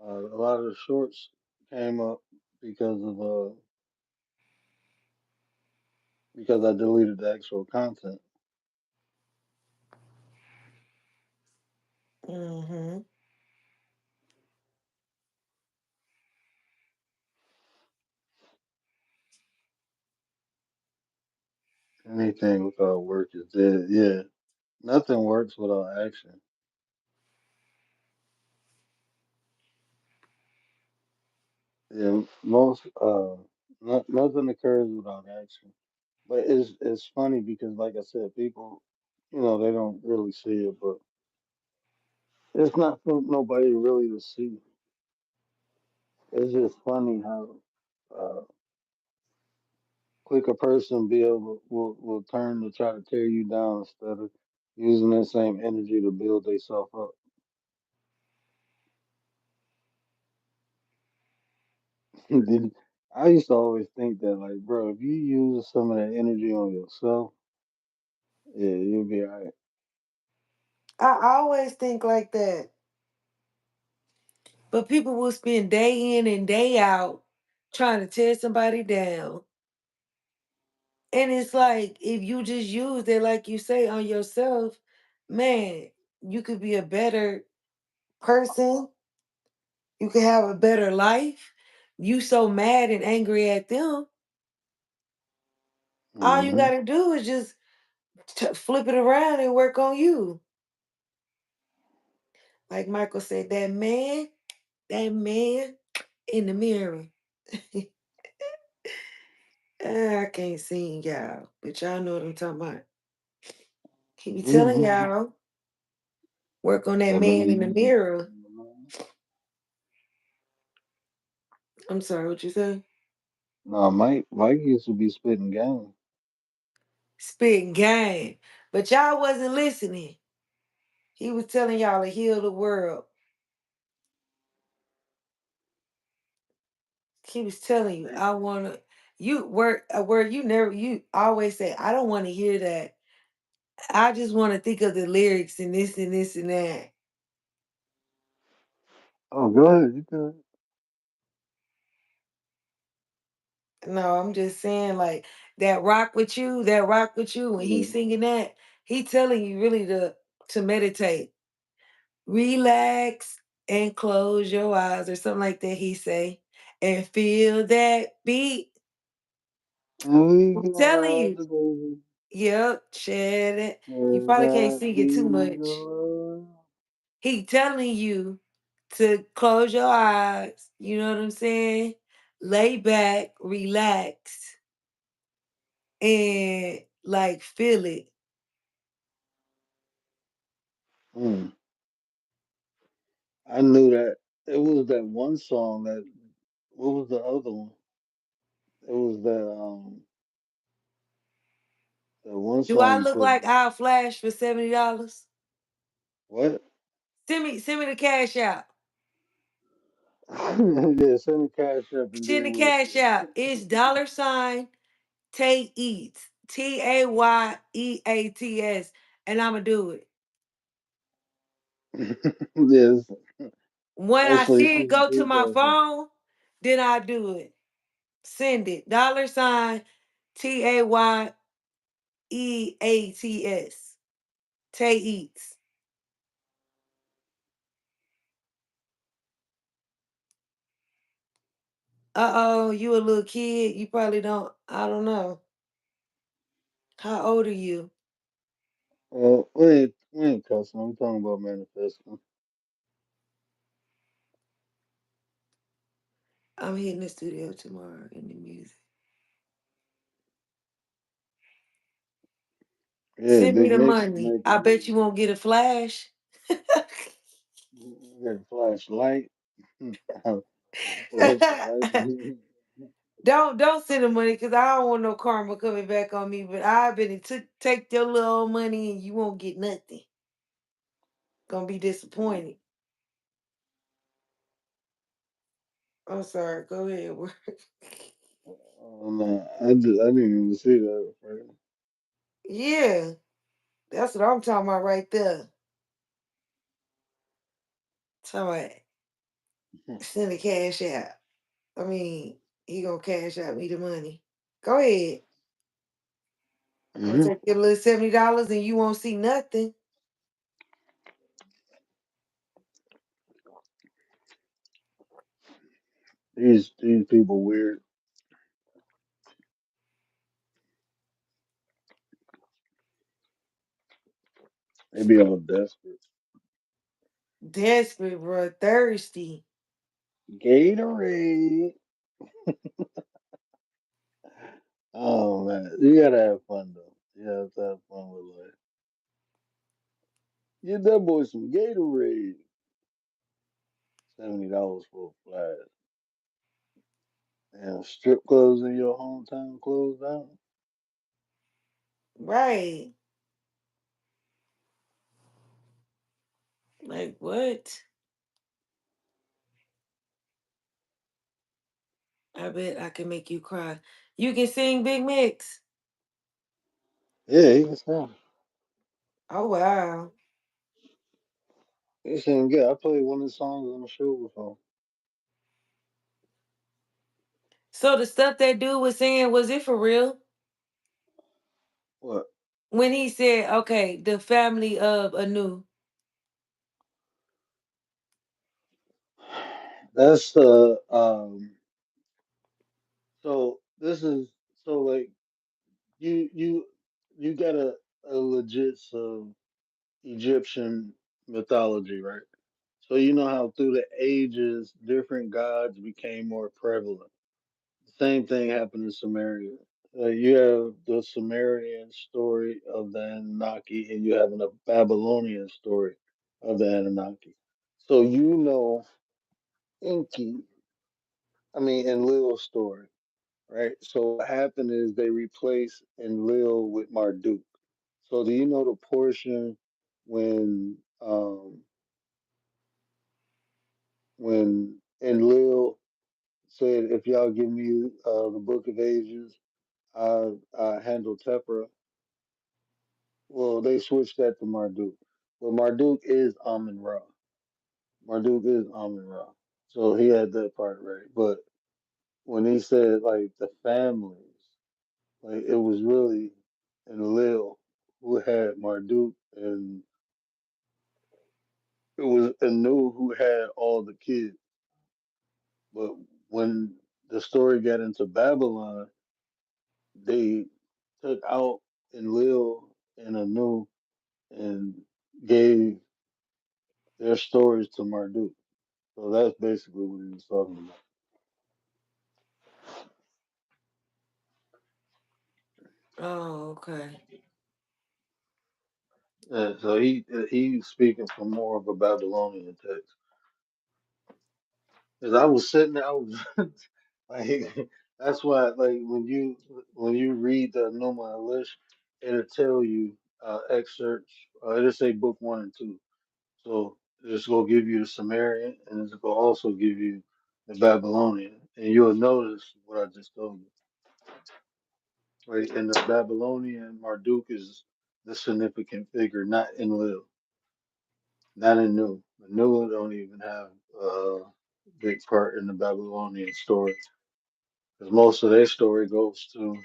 a lot of the shorts came up because of because I deleted the actual content. Mm-hmm. Anything without work is dead. Yeah, nothing works without action. Yeah, most nothing occurs without action. But it's funny because, like I said, people, they don't really see it, but It's not for nobody really to see. It's just funny how uh, quick a person be able will turn to try to tear you down instead of using that same energy to build themselves up. Did- I used to always think that, like, bro, if you use some of that energy on yourself, yeah, you'll be alright. I always think like that. But people will spend day in and day out trying to tear somebody down. And it's like if you just use it, like you say, on yourself, man, you could be a better person. You could have a better life. You so mad and angry at them. All you Hmm. gotta do is just flip it around and work on you. Like Michael said, that man in the mirror. I can't sing y'all, but y'all know what I'm talking about. He be telling y'all, work on that That man in the man. mirror. I'm sorry, what you say? No, Mike used to be spitting game. Spitting game. But y'all wasn't listening. He was telling y'all to heal the world. He was telling you, I wanna you word a word you never you always say, I don't want to hear that. I just want to think of the lyrics and this and this and that. Oh, go ahead, you can. No, I'm just saying like that rock with you when Yeah. he's singing that, he telling you really to meditate. Relax and close your eyes or something like that he say and feel that beat. And we I'm can telling ride you. the baby. Yep, share it. You Is probably can't that sing it too be the much. love? He telling you to close your eyes. You know what I'm saying? Lay back, relax, and like feel it. Mm. I knew that it was that one song that. What was the other one? It was that one Do song I you look put. like I'll flash for $70? What? Send me the cash out. Yeah, send the cash up and Send then the we'll cash see. out. It's dollar sign Tay Eats. TAYEATS. And I'ma do it. Yes. When I Actually, see see it go to the my cash up. phone, then I do it. Send it. Dollar sign TAYEATS. Tay Eats. Uh-oh, you a little kid. You probably don't. I don't know. How old are you? Well, we ain't cussing. I'm talking about manifesting. I'm hitting the studio tomorrow in the music. Yeah, Send me Big the Nick's money. I making bet you music. won't get a flash. Got a flashlight. Flashlight. Don't send the money because I don't want no karma coming back on me. But I bet it took take your little old money and you won't get nothing. Gonna be disappointed. I'm sorry. Go ahead. Oh no, I didn't even see that. Right? Yeah, that's what I'm talking about right there. Talking about send the cash out. I mean, he gonna cash out me the money. Go ahead. I'm gonna Hmm. take your little $70 and you won't see nothing. These people weird. They be all desperate. Desperate, bro. Thirsty. Gatorade. Oh man, you gotta have fun though. You have to have fun with life. Get that boy some Gatorade. $70 for a flash. And strip clubs in your hometown closed down. Right. Like what? I bet I can make you cry. You can sing Big Mix. Yeah, he can sing. Oh wow. He sing good. I played one of his songs on the show before. So the stuff that dude was saying, was it for real? What? When he said, okay, the family of Anu. That's the so this is so like you you you got a legit Egyptian mythology, right? So you know how through the ages different gods became more prevalent. Same thing happened in Samaria. You have the Sumerian story of the Anunnaki, and you have a Babylonian story of the Anunnaki. So you know Enki, I mean Enlil's story, right? So what happened is they replaced Enlil with Marduk. So do you know the portion when when Enlil said, "If y'all give me the Book of Ages, I handle Tepra." Well, they switched that to Marduk. But Marduk is Amun Ra. Marduk is Amun Ra. So he had that part right. But when he said like the families, like it was really Enlil who had Marduk, and it was Anu who had all the kids. But when the story got into Babylon, they took out Enlil and Anu and gave their stories to Marduk. So that's basically what he was talking about. Oh, okay. So he's speaking from more of a Babylonian text. Because I was sitting there, I was like, that's why like when you read the Numa Elish, it'll tell you excerpts. It'll say book 1 and 2. So it's gonna give you the Sumerian, and it's gonna also give you the Babylonian, and you'll notice what I just told you. Right, in the Babylonian, Marduk is the significant figure, not Enlil, not in Nu. Nu don't even have a big part in the Babylonian story, because most of their story goes to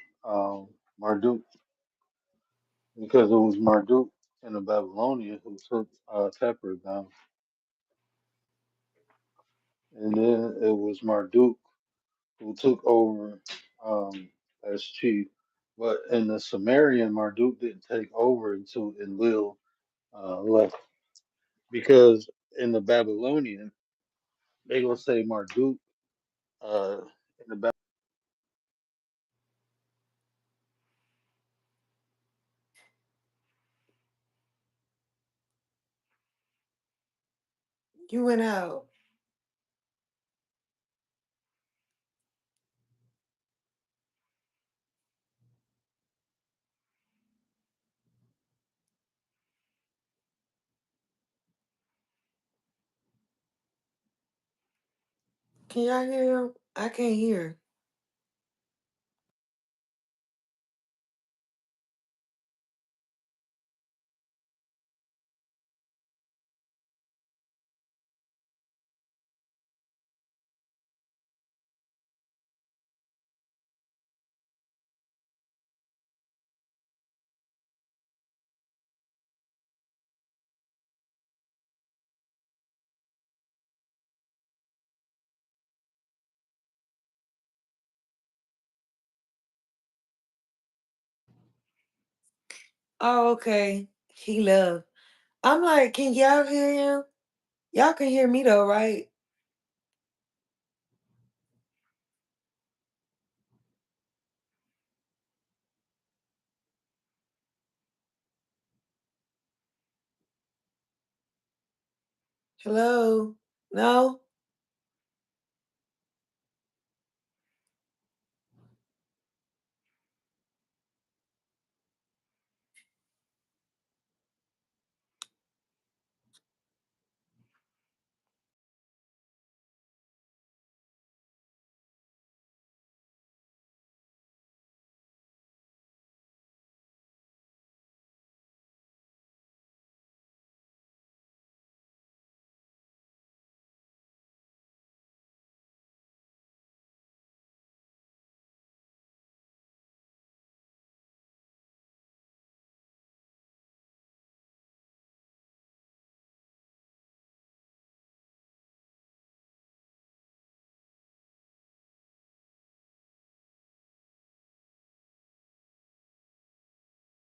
Marduk, because it was Marduk in the Babylonian who took Tepper down, and then it was Marduk who took over as chief. But in the Sumerian, Marduk didn't take over until Enlil left. Because in the Babylonian, they gonna say Marduk. In the You went out. Can y'all hear him? I can't hear. Oh, okay. He left. I'm like, can y'all hear him? Y'all can hear me though, right? Hello? No?